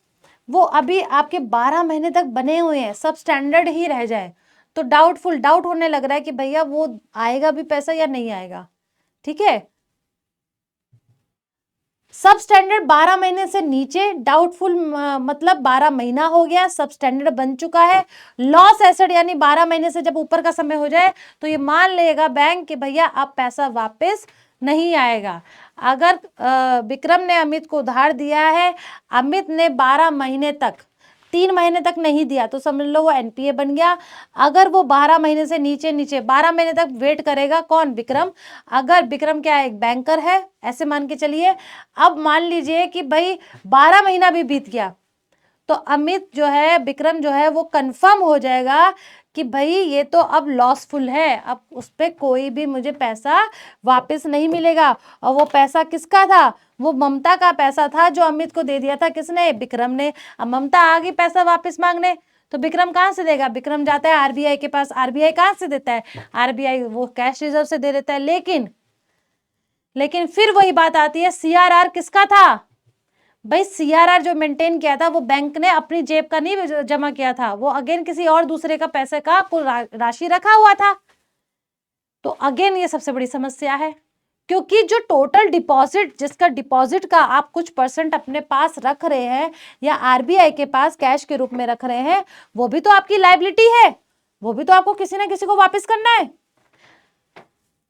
वो अभी आपके 12 महीने तक बने हुए हैं, सब स्टैंडर्ड ही रह जाए, तो डाउटफुल, डाउट होने लग रहा है कि भैया वो आएगा भी पैसा या नहीं आएगा। ठीक है, सब स्टैंडर्ड 12 महीने से नीचे, डाउटफुल मतलब 12 महीना हो गया, सब स्टैंडर्ड बन चुका है। लॉस एसेट यानी 12 महीने से जब ऊपर का समय हो जाए तो ये मान लेगा बैंक कि भैया अब पैसा वापस नहीं आएगा। अगर विक्रम ने अमित को उधार दिया है, अमित ने 12 महीने तक, 3 महीने तक नहीं दिया, तो समझ लो वो NPA बन गया। अगर वो 12 महीने से नीचे 12 महीने तक वेट करेगा, कौन, विक्रम। अगर विक्रम क्या एक बैंकर है, ऐसे मान के चलिए। अब मान लीजिए कि भाई 12 महीना भी बीत गया, तो अमित जो है, विक्रम जो है, वो कंफर्म हो जाएगा कि भाई ये तो अब लॉसफुल है, अब उस पर कोई भी मुझे पैसा वापस नहीं मिलेगा। और वो पैसा किसका था, वो ममता का पैसा था जो अमित को दे दिया था, किसने, विक्रम ने। अब ममता आ गई पैसा वापस मांगने, तो विक्रम कहाँ से देगा, विक्रम जाता है RBI के पास। RBI कहाँ से देता है, RBI वो कैश रिजर्व से दे देता है। लेकिन फिर वही बात आती है, CRR किसका था भाई, CRR जो मेंटेन किया था वो बैंक ने अपनी जेब का नहीं जमा किया था, वो अगेन किसी और दूसरे का पैसे का कुल राशि रखा हुआ था। तो अगेन ये सबसे बड़ी समस्या है, क्योंकि जो टोटल डिपॉजिट, जिसका डिपॉजिट का आप कुछ परसेंट अपने पास रख रहे हैं या आरबीआई के पास कैश के रूप में रख रहे हैं, वो भी तो आपकी लायबिलिटी है, वो भी तो आपको किसी ना किसी को वापस करना है।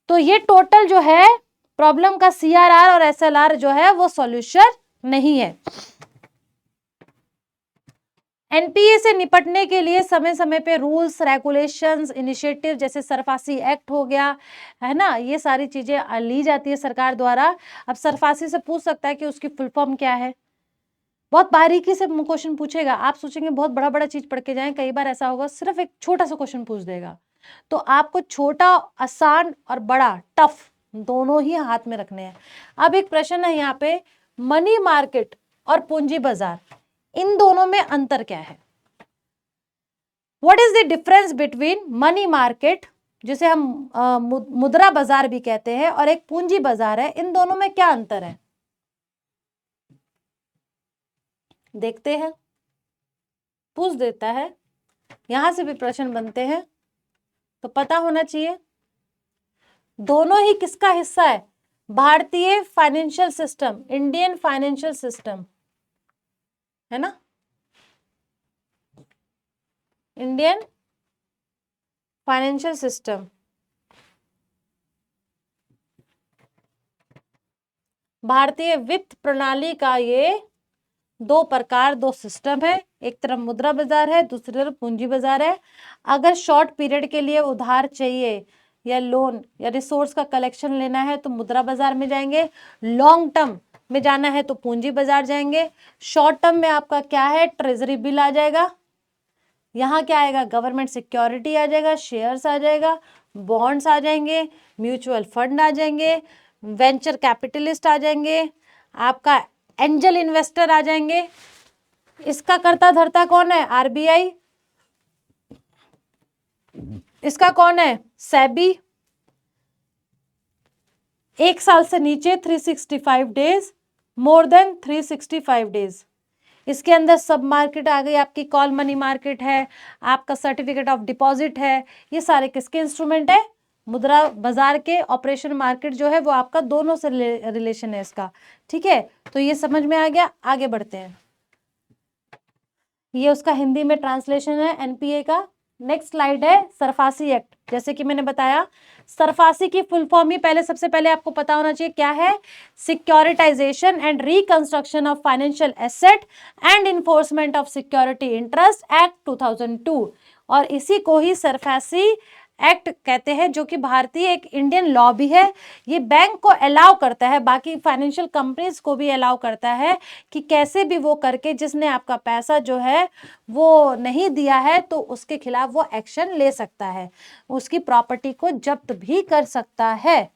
तो ये टोटल जो है प्रॉब्लम का सीआरआर और एसएलआर जो है वो सॉल्यूशन नहीं है। एनपीए से निपटने के लिए समय समय पे रूल्स, रेगुलेशंस, इनिशिएटिव जैसे सरफासी एक्ट हो गया है ना, ये सारी चीजें ली जाती है सरकार द्वारा। अब सरफासी से पूछ सकता है कि उसकी फुल फॉर्म क्या है, बहुत बारीकी से क्वेश्चन पूछेगा। आप सोचेंगे बहुत बड़ा बड़ा चीज पढ़ के जाएं, कई बार ऐसा होगा सिर्फ एक छोटा सा क्वेश्चन पूछ देगा। तो आपको छोटा, आसान और बड़ा, टफ दोनों ही हाथ में रखने हैं। अब एक प्रश्न है यहाँ पे, मनी मार्केट और पूंजी बाजार, इन दोनों में अंतर क्या है? What is the difference between money market, जिसे हम मुद्रा बाजार भी कहते हैं, और एक पूंजी बाजार है, इन दोनों में क्या अंतर है? देखते हैं, पूछ देता है, यहां से भी प्रश्न बनते हैं, तो पता होना चाहिए। दोनों ही किसका हिस्सा है? भारतीय financial system, Indian financial system, है ना, इंडियन फाइनेंशियल सिस्टम। भारतीय वित्त प्रणाली का ये दो प्रकार, दो सिस्टम है, एक तरफ मुद्रा बाजार है, दूसरी तरफ पूंजी बाजार है। अगर शॉर्ट पीरियड के लिए उधार चाहिए या लोन या रिसोर्स का कलेक्शन लेना है तो मुद्रा बाजार में जाएंगे, लॉन्ग टर्म में जाना है तो पूंजी बाजार जाएंगे। शॉर्ट टर्म में आपका क्या है, ट्रेजरी बिल आ जाएगा, यहाँ क्या आएगा, गवर्नमेंट सिक्योरिटी आ जाएगा, शेयर्स आ जाएगा, बॉन्ड्स आ जाएंगे, म्यूचुअल फंड आ जाएंगे, वेंचर कैपिटलिस्ट आ जाएंगे, आपका एंजल इन्वेस्टर आ जाएंगे। इसका कर्ता धर्ता कौन है? आरबीआई। इसका कौन है? सेबी। 1 साल से नीचे 365 डेज, मोर देन 365 डेज। इसके अंदर सब मार्केट आ गई, आपकी कॉल मनी मार्केट है, आपका सर्टिफिकेट ऑफ डिपॉजिट है, ये सारे किसके इंस्ट्रूमेंट है? मुद्रा बाजार के। ऑपरेशन मार्केट जो है वो आपका दोनों से रिलेशन है इसका, ठीक है। तो ये समझ में आ गया, आगे बढ़ते हैं। ये उसका हिंदी में ट्रांसलेशन है एनपीए का। नेक्स्ट स्लाइड है सरफासी एक्ट। जैसे कि मैंने बताया, सरफासी की फुल फॉर्म ही पहले, सबसे पहले आपको पता होना चाहिए क्या है, securitisation and reconstruction of financial asset and enforcement of security interest act 2002, और इसी को ही सरफासी एक्ट कहते हैं, जो कि भारतीय एक इंडियन लॉ भी है। ये बैंक को अलाउ करता है, बाकी फाइनेंशियल कंपनीज को भी अलाउ करता है कि कैसे भी वो करके जिसने आपका पैसा जो है वो नहीं दिया है तो उसके खिलाफ वो एक्शन ले सकता है, उसकी प्रॉपर्टी को जब्त भी कर सकता है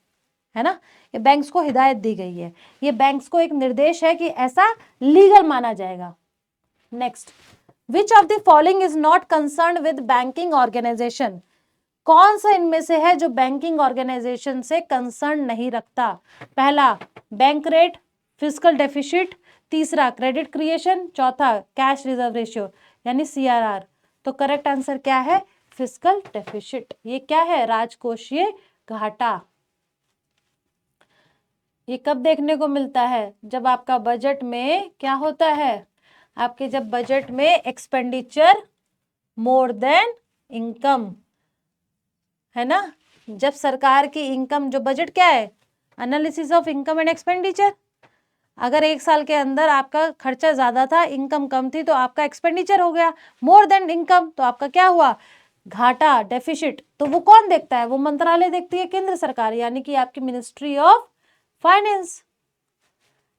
ना। ये बैंक्स को हिदायत दी गई है, ये बैंक्स को एक निर्देश है कि ऐसा लीगल माना जाएगा। Next, which of the following is not concerned with banking organisation? कौन सा इनमें से है जो बैंकिंग ऑर्गेनाइजेशन से कंसर्न नहीं रखता? पहला, बैंक रेट, फिस्कल डेफिसिट, तीसरा क्रेडिट क्रिएशन, चौथा कैश रिजर्व रेशियो यानी सीआरआर। तो करेक्ट आंसर क्या है? Fiscal deficit. ये क्या है? राजकोषीय घाटा। ये कब देखने को मिलता है? जब आपका बजट में क्या होता है, आपके जब बजट में एक्सपेंडिचर मोर देन इनकम, है ना। जब सरकार की इनकम, जो बजट क्या है, analysis of income and expenditure. अगर 1 साल के अंदर आपका खर्चा ज्यादा था, इनकम कम थी, तो आपका एक्सपेंडिचर हो गया मोर देन इनकम, तो आपका क्या हुआ? घाटा, डेफिसिट। तो वो कौन देखता है? वो मंत्रालय देखती है, केंद्र सरकार, यानी कि आपकी मिनिस्ट्री ऑफ फाइनेंस।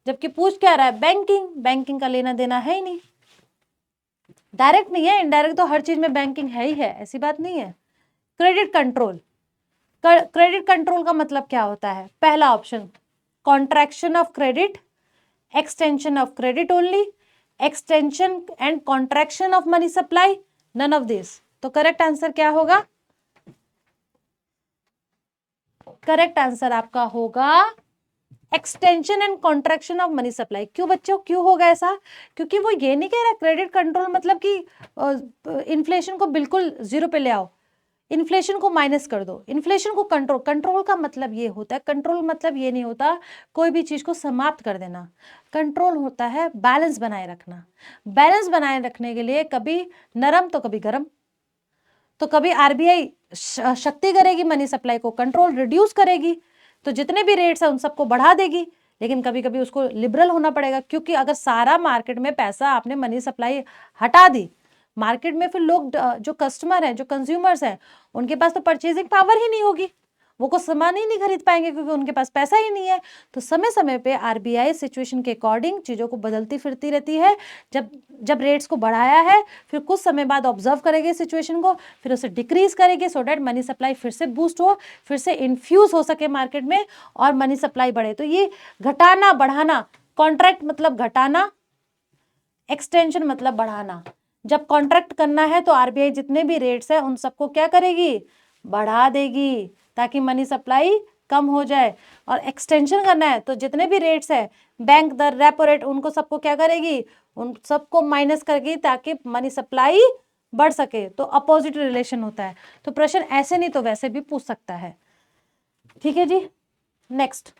जबकि पूछ क्या रहा है? बैंकिंग। बैंकिंग का लेना देना है ही नहीं, डायरेक्ट नहीं है, इनडायरेक्ट तो हर चीज में बैंकिंग है ही है, ऐसी बात नहीं है। Credit control. क्रेडिट कंट्रोल का मतलब क्या होता है? पहला option, contraction of credit, extension of credit only, extension and contraction of money supply, none of this. तो करेक्ट आंसर क्या होगा? करेक्ट आंसर आपका होगा extension and contraction of money supply. क्यों बच्चों, क्यों होगा ऐसा? क्योंकि वो ये नहीं कह रहा क्रेडिट कंट्रोल मतलब कि इन्फ्लेशन को बिल्कुल जीरो पे ले आओ। इन्फ्लेशन को माइनस कर दो, इन्फ्लेशन को कंट्रोल, कंट्रोल का मतलब ये होता है, कंट्रोल मतलब ये नहीं होता कोई भी चीज को समाप्त कर देना, कंट्रोल होता है बैलेंस बनाए रखना। बैलेंस बनाए रखने के लिए कभी नरम तो कभी गरम, तो कभी आरबीआई शक्ति करेगी मनी सप्लाई को, कंट्रोल रिड्यूस करेगी, तो जितने भी रेट्स हैं उन सबको बढ़ा देगी, लेकिन कभी कभी उसको लिबरल होना पड़ेगा, क्योंकि अगर सारा मार्केट में पैसा आपने मनी सप्लाई हटा दी, मार्केट में फिर लोग जो कस्टमर हैं, जो कंज्यूमर्स हैं, उनके पास तो परचेजिंग पावर ही नहीं होगी, वो को सामान ही नहीं खरीद पाएंगे क्योंकि उनके पास पैसा ही नहीं है। तो समय समय पे आरबीआई सिचुएशन के अकॉर्डिंग चीज़ों को बदलती फिरती रहती है। जब रेट्स को बढ़ाया है, फिर कुछ समय बाद ऑब्जर्व करेगी सिचुएशन को, फिर उसे डिक्रीज करेगी, सो डैट मनी सप्लाई फिर से बूस्ट हो, फिर से इन्फ्यूज हो सके मार्केट में और मनी सप्लाई बढ़े। तो ये घटाना बढ़ाना, कॉन्ट्रैक्ट मतलब घटाना, एक्सटेंशन मतलब बढ़ाना। जब कॉन्ट्रैक्ट करना है तो आरबीआई जितने भी रेट्स है उन सबको क्या करेगी, बढ़ा देगी, ताकि मनी सप्लाई कम हो जाए। और एक्सटेंशन करना है तो जितने भी रेट्स है, बैंक दर, रेपो रेट, उनको सबको क्या करेगी, उन सबको माइनस करेगी, ताकि मनी सप्लाई बढ़ सके। तो अपोजिट रिलेशन होता है। तो प्रश्न ऐसे नहीं तो वैसे भी पूछ सकता है। ठीक है जी। Next,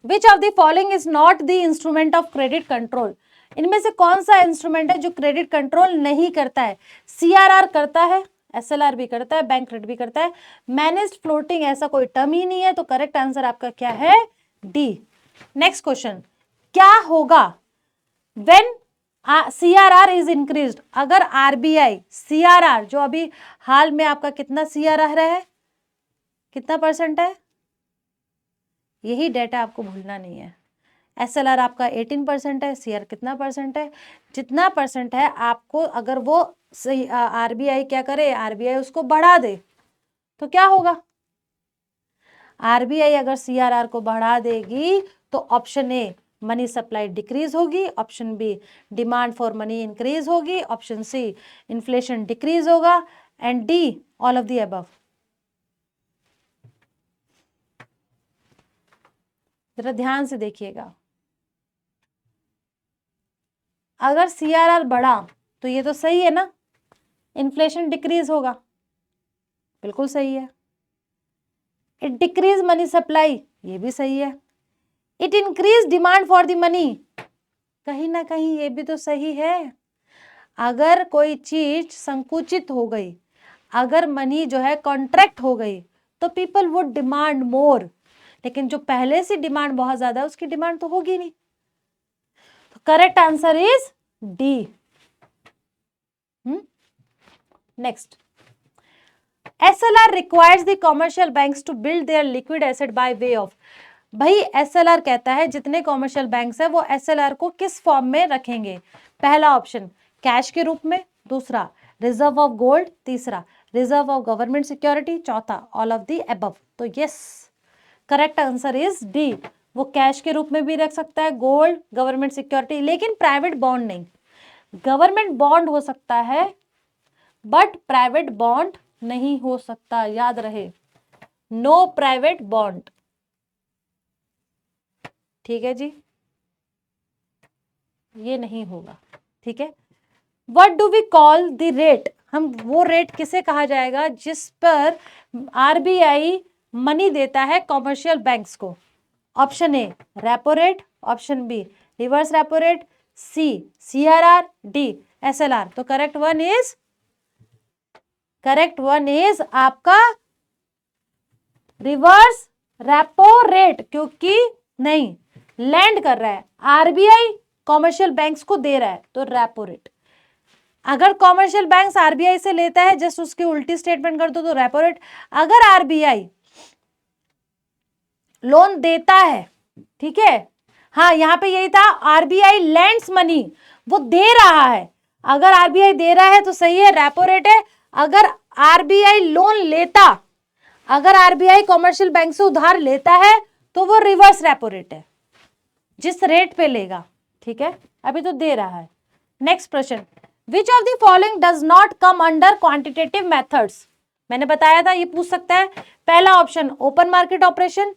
which of the following is not the instrument of credit control. इनमें से कौन सा इंस्ट्रूमेंट है जो क्रेडिट कंट्रोल नहीं करता है। सीआरआर करता है, एसएलआर भी करता है, बैंक क्रेडिट भी करता है, मैनेज्ड फ्लोटिंग ऐसा कोई टर्म ही नहीं है। तो करेक्ट आंसर आपका क्या है, डी। नेक्स्ट क्वेश्चन, क्या होगा व्हेन सीआरआर इज इंक्रीज्ड। अगर आरबीआई सीआरआर, जो अभी हाल में आपका कितना सीआरआर है, कितना परसेंट है, यही डेटा आपको भूलना नहीं है। एसएलआर आपका 18% है, सीआर कितना परसेंट है, जितना परसेंट है आपको, अगर वो आरबीआई क्या करे, आरबीआई उसको बढ़ा दे तो क्या होगा। आरबीआई अगर सीआरआर को बढ़ा देगी तो option A money supply decrease होगी, option B demand for money increase होगी, ऑप्शन सी इन्फ्लेशन डिक्रीज होगा, and D all of the above. जरा ध्यान से देखिएगा, अगर सीआरआर बढ़ा तो ये तो सही है ना, इन्फ्लेशन डिक्रीज होगा, बिल्कुल सही है। इट डिक्रीज मनी सप्लाई, ये भी सही है। It increase demand for the money, कहीं ना कहीं ये भी तो सही है। अगर कोई चीज संकुचित हो गई, अगर मनी जो है कॉन्ट्रैक्ट हो गई, तो पीपल वुड डिमांड मोर, लेकिन जो पहले से डिमांड बहुत ज्यादा है उसकी डिमांड तो होगी नहीं। तो correct answer is D. Next, SLR requires the commercial banks to build their liquid asset by way of। भाई SLR कहता है जितने कॉमर्शियल बैंक्स है वो SLR को किस फॉर्म में रखेंगे। पहला ऑप्शन कैश के रूप में, दूसरा रिजर्व ऑफ गोल्ड, तीसरा रिजर्व ऑफ गवर्नमेंट सिक्योरिटी, चौथा ऑल ऑफ द अबव। तो yes, correct answer is D. वो कैश के रूप में भी रख सकता है, गोल्ड, गवर्नमेंट सिक्योरिटी, लेकिन प्राइवेट बॉन्ड नहीं। गवर्नमेंट बॉन्ड हो सकता है बट प्राइवेट बॉन्ड नहीं हो सकता, याद रहे, नो प्राइवेट बॉन्ड। ठीक है जी, ये नहीं होगा। ठीक है, what do we call the rate, हम वो रेट किसे कहा जाएगा जिस पर आरबीआई मनी देता है कॉमर्शियल बैंक्स को। Option A repo rate, option B reverse repo rate, C CRR, D SLR. तो करेक्ट वन इज आपका रिवर्स रेपो रेट, क्योंकि नहीं लैंड कर रहा है, आरबीआई कॉमर्शियल बैंक्स को दे रहा है, तो रेपो रेट। अगर कॉमर्शियल बैंक्स आरबीआई से लेता है, जस्ट उसकी उल्टी स्टेटमेंट कर दो तो रेपो रेट। अगर आरबीआई लोन देता है, ठीक है, हाँ यहां पे यही था, आरबीआई लैंड्स मनी, वो दे रहा है। अगर आरबीआई दे रहा है तो सही है, रेपो रेट है। अगर आरबीआई लोन लेता, अगर आरबीआई कॉमर्शियल बैंक से उधार लेता है तो वो रिवर्स रेपो रेट है, जिस रेट पे लेगा। ठीक है, अभी तो दे रहा है। नेक्स्ट प्रश्न, which of the following does not come under quantitative methods. मैंने बताया था ये पूछ सकता है। पहला option open market operation,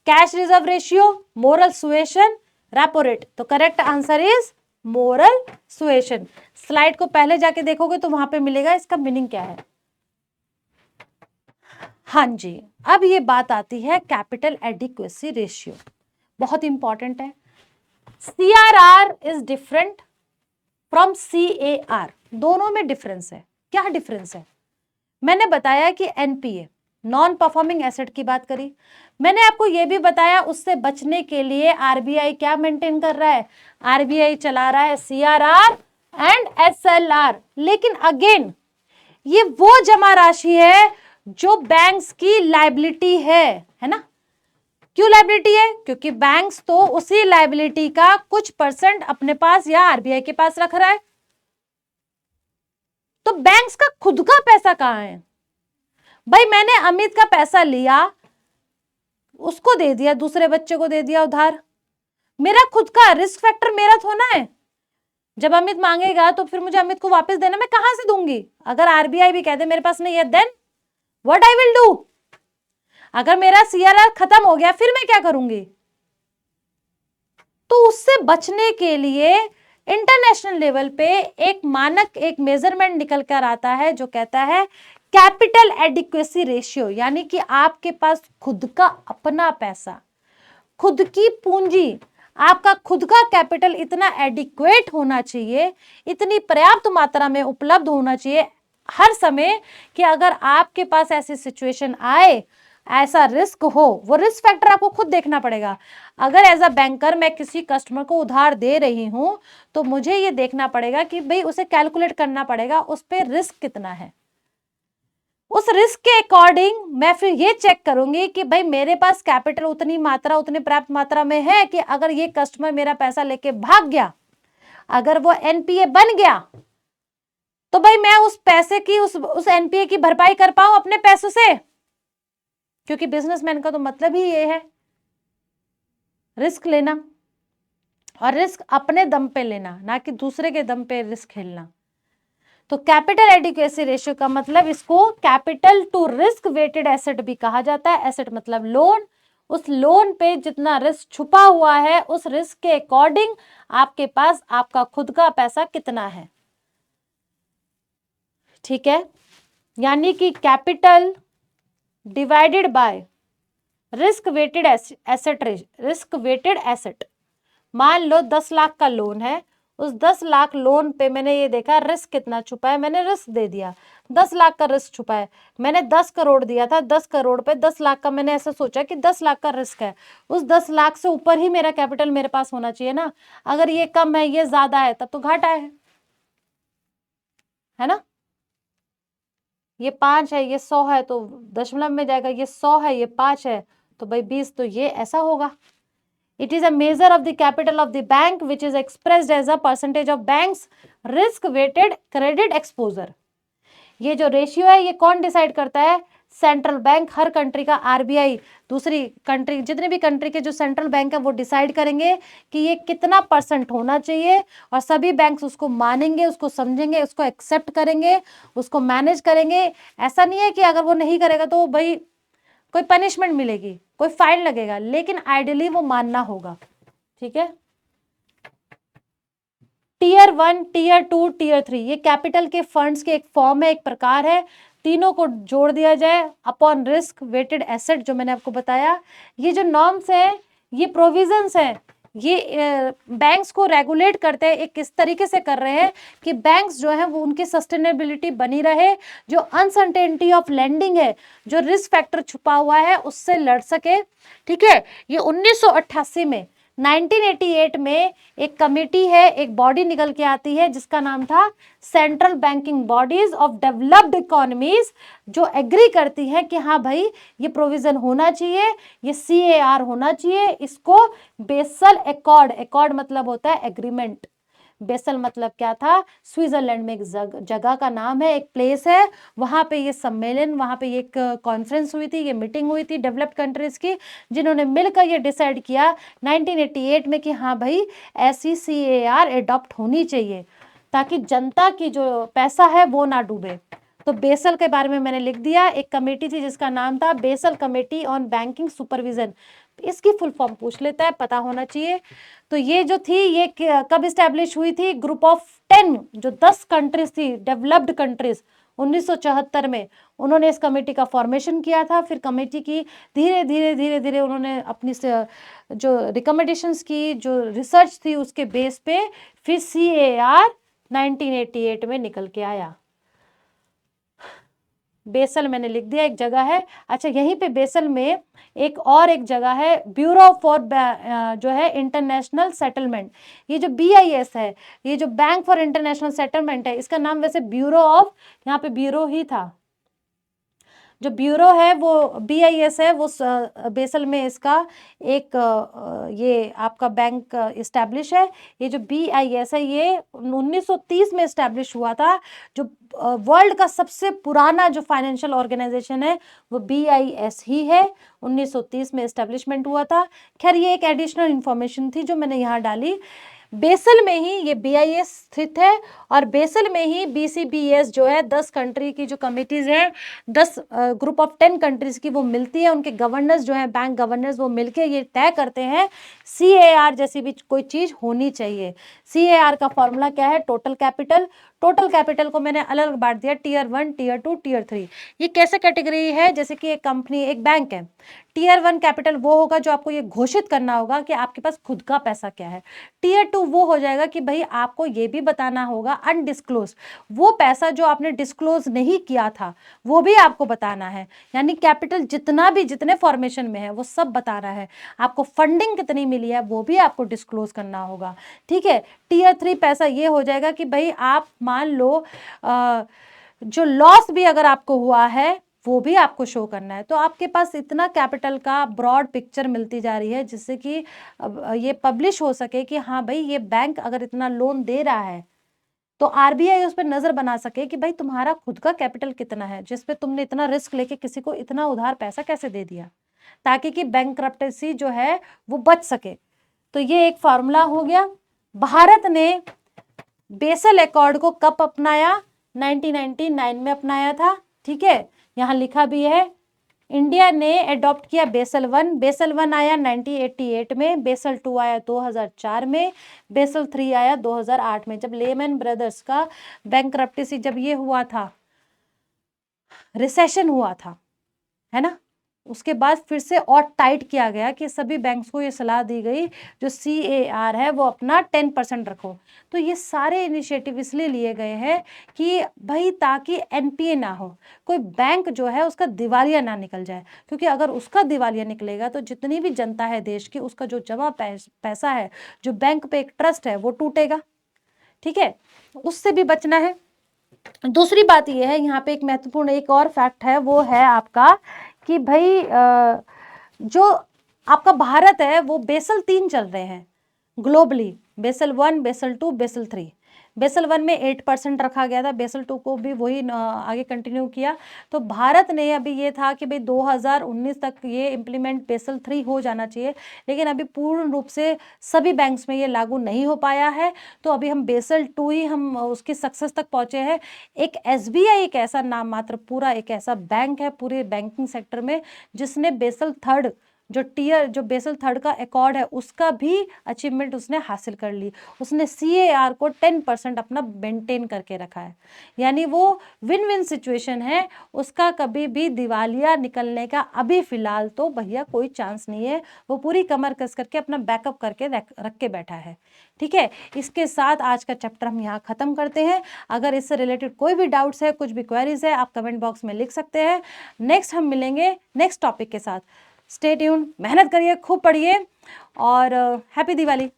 cash reserve ratio, moral suasion, repo rate. तो correct answer is moral suasion. Slide को पहले जाके देखोगे तो वहां पे मिलेगा इसका मीनिंग क्या है। हाँ जी, अब ये बात आती है कैपिटल एडिक्वेसी रेशियो, बहुत इंपॉर्टेंट है। CRR is different from CAR, दोनों में डिफरेंस है। क्या डिफरेंस है? मैंने बताया कि NPA नॉन परफॉर्मिंग एसेट की बात करी, मैंने आपको यह भी बताया उससे बचने के लिए RBI क्या मेंटेन कर रहा है, RBI चला रहा है CRR एंड SLR। लेकिन अगेन ये वो जमा राशि है जो बैंक्स की लायबिलिटी है ना। क्यों लायबिलिटी है? क्योंकि बैंक्स तो उसी लायबिलिटी का कुछ परसेंट अपने पास या RBI के पास रख रहा है। तो बैंक्स का खुद का पैसा कहां है? भाई मैंने अमित का पैसा लिया, उसको दे दिया, दूसरे बच्चे को दे दिया उधार, मेरा खुद का रिस्क फैक्टर मेरा थोड़ा है। जब अमित मांगेगा तो फिर मुझे अमित को वापस देना, मैं कहां से दूंगी? अगर RBI भी कह दे मेरे पास नहीं है, then what I will do? अगर मेरा CRR खत्म हो गया फिर मैं क्या करूंगी? तो उससे बचने के लिए इंटरनेशनल लेवल पे एक मानक, एक मेजरमेंट निकल कर आता है जो कहता है कैपिटल एडिक्वेसी रेशियो, यानी कि आपके पास खुद का अपना पैसा, खुद की पूंजी, आपका खुद का कैपिटल इतना एडिक्वेट होना चाहिए, इतनी पर्याप्त मात्रा में उपलब्ध होना चाहिए हर समय कि अगर आपके पास ऐसी सिचुएशन आए, ऐसा रिस्क हो, वो रिस्क फैक्टर आपको खुद देखना पड़ेगा। अगर एज अ बैंकर मैं किसी कस्टमर को उधार दे रही हूं तो मुझे ये देखना पड़ेगा कि भाई उसे कैलकुलेट करना पड़ेगा उस पर रिस्क कितना है। उस रिस्क के अकॉर्डिंग मैं फिर ये चेक करूंगी कि भाई मेरे पास कैपिटल उतनी मात्रा, उतनी पर्याप्त मात्रा में है कि अगर ये कस्टमर मेरा पैसा लेके भाग गया, अगर वो NPA बन गया, तो भाई मैं उस पैसे की, उस NPA की भरपाई कर पाऊं अपने पैसों से। क्योंकि बिजनेसमैन का तो मतलब ही ये है रिस्क लेना, और रिस्क अपने दम पे लेना, ना कि दूसरे के दम पे रिस्क खेलना। तो कैपिटल एडिक्वेसी रेशियो का मतलब इसको capital to risk weighted asset भी कहा जाता है। एसेट मतलब लोन, उस लोन पे जितना रिस्क छुपा हुआ है उस रिस्क के अकॉर्डिंग आपके पास आपका खुद का पैसा कितना है। ठीक है, यानी कि capital divided by risk weighted asset, risk weighted asset. मान लो 10 लाख का लोन है, उस 10 लाख लोन पे मैंने ये देखा रिस्क कितना छुपा है, मैंने रिस्क दे दिया, 10 लाख का रिस्क छुपा है। मैंने 10 करोड़ दिया था, 10 करोड़ पे 10 लाख का मैंने ऐसा सोचा कि 10 लाख का रिस्क है, उस 10 लाख से ऊपर ही मेरा कैपिटल मेरे पास होना चाहिए ना। अगर ये कम है, ये ज्यादा है, तब तो घाटा है ना। ये 5 है, ये 100 है तो दशमलव में जाएगा, ये 100 है, ये 5 है तो भाई 20, तो ये ऐसा होगा। It is a measure of the capital of the bank which is expressed as a percentage of bank's risk weighted credit exposure। ये जो रेशियो है ये कौन डिसाइड करता है? सेंट्रल बैंक, हर कंट्री का RBI, दूसरी कंट्री, जितने भी कंट्री के जो सेंट्रल बैंक है वो डिसाइड करेंगे कि ये कितना % होना चाहिए, और सभी बैंक्स उसको मानेंगे, उसको समझेंगे, उसको एक्सेप्ट करेंगे, उसको मैनेज करेंगे। ऐसा नहीं है कि अगर वो नहीं करेगा तो भाई कोई पनिशमेंट मिलेगी, कोई फाइन लगेगा, लेकिन आइडियली वो मानना होगा। ठीक है, Tier 1, Tier 2, Tier 3 ये कैपिटल के फंड्स के एक फॉर्म है, एक प्रकार है। तीनों को जोड़ दिया जाए अपॉन रिस्क वेटेड एसेट, जो मैंने आपको बताया। ये जो नॉर्म्स है, ये प्रोविजंस है, ये बैंक्स को रेगुलेट करते हैं, एक किस तरीके से कर रहे हैं कि बैंक्स जो है वो उनकी सस्टेनेबिलिटी बनी रहे, जो अनसर्टेनिटी ऑफ लेंडिंग है, जो रिस्क फैक्टर छुपा हुआ है, उससे लड़ सके। ठीक है, ये 1988 में, 1988 में एक कमेटी है, एक बॉडी निकल के आती है जिसका नाम था central banking bodies of developed economies, जो एग्री करती है कि हाँ भाई ये प्रोविजन होना चाहिए, ये CAR होना चाहिए। इसको बेसल एकॉर्ड, एकॉर्ड मतलब होता है एग्रीमेंट, बेसल मतलब क्या था? स्विट्जरलैंड में एक जगह का नाम है, एक प्लेस है, वहां पे ये सम्मेलन, वहां पे एक कॉन्फ्रेंस हुई थी, ये मीटिंग हुई थी डेवलप्ड कंट्रीज की, जिन्होंने मिलकर ये डिसाइड किया 1988 में कि हाँ भाई ऐसी CAR एडॉप्ट होनी चाहिए ताकि जनता की जो पैसा है वो ना डूबे। तो बेसल के बारे में मैंने लिख दिया, एक कमेटी थी जिसका नाम था basal committee on banking supervision. इसकी फुल फॉर्म पूछ लेता है, पता होना चाहिए। तो ये जो थी ये कब इस्टेब्लिश हुई थी? ग्रुप ऑफ 10, जो 10 कंट्रीज थी डेवलप्ड कंट्रीज, 1974 में उन्होंने इस कमेटी का फॉर्मेशन किया था। फिर कमेटी की धीरे धीरे धीरे धीरे उन्होंने अपनी जो रिकमेंडेशंस की, जो रिसर्च थी, उसके बेस पे फिर CAR 1988 में निकल के आया। बेसल मैंने लिख दिया, एक जगह है। अच्छा, यहीं पे बेसल में एक जगह है, ब्यूरो फॉर जो है इंटरनेशनल सेटलमेंट। ये जो BIS है, ये जो बैंक फॉर इंटरनेशनल सेटलमेंट है, इसका नाम वैसे ब्यूरो ऑफ, यहाँ पे ब्यूरो ही था। जो ब्यूरो है वो BIS है, वो बेसल में इसका एक ये आपका बैंक इस्टेब्लिश है। ये जो BIS है ये 1930 में इस्टेब्लिश हुआ था। जो वर्ल्ड का सबसे पुराना जो फाइनेंशियल ऑर्गेनाइजेशन है वो BIS ही है। 1930 में इस्टेब्लिशमेंट हुआ था। खैर, ये एक एडिशनल इंफॉर्मेशन थी जो मैंने यहाँ डाली। बेसल में ही ये BIS स्थित है और बेसल में ही BCBS जो है 10 कंट्री की जो कमिटीज है, 10 ग्रुप ऑफ 10 कंट्रीज की वो मिलती है। उनके गवर्नर्स जो है, बैंक गवर्नर्स, वो मिलके ये तय करते हैं CAR जैसी भी कोई चीज होनी चाहिए। CAR का फॉर्मूला क्या है? Total capital. टोटल कैपिटल को मैंने अलग अलग बांट दिया, Tier 1, Tier 2, Tier 3। ये कैसे कैटेगरी है? जैसे कि एक कंपनी, एक बैंक है, Tier 1 कैपिटल वो होगा जो आपको ये घोषित करना होगा कि आपके पास खुद का पैसा क्या है। Tier 2 वो हो जाएगा कि भाई आपको ये भी बताना होगा अनडिस्क्लोज, वो पैसा जो आपने डिस्क्लोज नहीं किया था वो भी आपको बताना है। यानी कैपिटल जितना भी, जितने फॉर्मेशन में है वो सब बताना है। आपको फंडिंग कितनी मिली है वो भी आपको डिस्क्लोज करना होगा। ठीक है। Tier 3 पैसा ये हो जाएगा कि भाई आप मान लो जो लॉस भी अगर आपको हुआ है वो भी आपको शो करना है। तो आपके पास इतना कैपिटल का ब्रॉड पिक्चर मिलती जा रही है जिससे कि ये पब्लिश हो सके कि हाँ भाई ये बैंक अगर इतना लोन दे रहा है तो RBI उस पर नजर बना सके कि भाई तुम्हारा खुद का कैपिटल कितना है, जिसपे तुमने इतना रिस्क लेके किसी को इतना उधार पैसा कैसे दे दिया, ताकि कि बैंकरप्टेसी जो है वो बच सके। तो ये एक फॉर्मूला हो गया। भारत ने बेसल अकॉर्ड को कब अपनाया? 1999 में अपनाया था। ठीक है, यहां लिखा भी है। इंडिया ने अडॉप्ट किया बेसल 1। बेसल 1 आया 1988 में, बेसल 2 आया 2004 में, बेसल 3 आया 2008 में, जब लेमन ब्रदर्स का बैंकरप्टेसी जब ये हुआ था, रिसेशन हुआ था, है ना। उसके बाद फिर से और टाइट किया गया कि सभी बैंक्स को ये सलाह दी गई जो CAR है वो अपना 10% रखो। तो ये सारे इनिशिएटिव इसलिए लिए गए हैं कि भाई ताकि NPA ना हो, कोई बैंक जो है उसका दिवालिया ना निकल जाए, क्योंकि अगर उसका दिवालिया निकलेगा तो जितनी भी जनता है देश की, उसका जो जमा पैसा है, जो बैंक पे एक ट्रस्ट है, वो टूटेगा। ठीक है, उससे भी बचना है। दूसरी बात यह है, यहाँ पे एक महत्वपूर्ण एक और फैक्ट है, वो है आपका कि भाई जो आपका भारत है वो बेसल 3 चल रहे हैं globally, Basel 1, Basel 2, Basel 3। Basel 1 में 8% रखा गया था, बेसल 2 को भी वही आगे कंटिन्यू किया। तो भारत ने अभी ये था कि भाई 2019 तक ये इम्प्लीमेंट बेसल 3 हो जाना चाहिए, लेकिन अभी पूर्ण रूप से सभी बैंक्स में ये लागू नहीं हो पाया है। तो अभी हम बेसल 2 ही हम उसकी सक्सेस तक पहुंचे हैं। एक SBI एक ऐसा नाम मात्र पूरा एक ऐसा बैंक है पूरे बैंकिंग सेक्टर में जिसने बेसल 3 जो बेसल 3 का अकॉर्ड है उसका भी अचीवमेंट उसने हासिल कर ली। उसने CAR को 10% अपना मेंटेन करके रखा है। यानी वो विन विन सिचुएशन है, उसका कभी भी दिवालिया निकलने का अभी फिलहाल तो भैया कोई चांस नहीं है। वो पूरी कमर कस करके अपना बैकअप करके रख के बैठा है। ठीक है, इसके साथ आज का चैप्टर हम यहाँ खत्म करते हैं। अगर इससे रिलेटेड कोई भी डाउट्स है, कुछ भी क्वेरीज है, आप कमेंट बॉक्स में लिख सकते हैं। नेक्स्ट हम मिलेंगे नेक्स्ट टॉपिक के साथ। स्टे ट्यून, मेहनत करिए, खूब पढ़िए और हैप्पी दिवाली।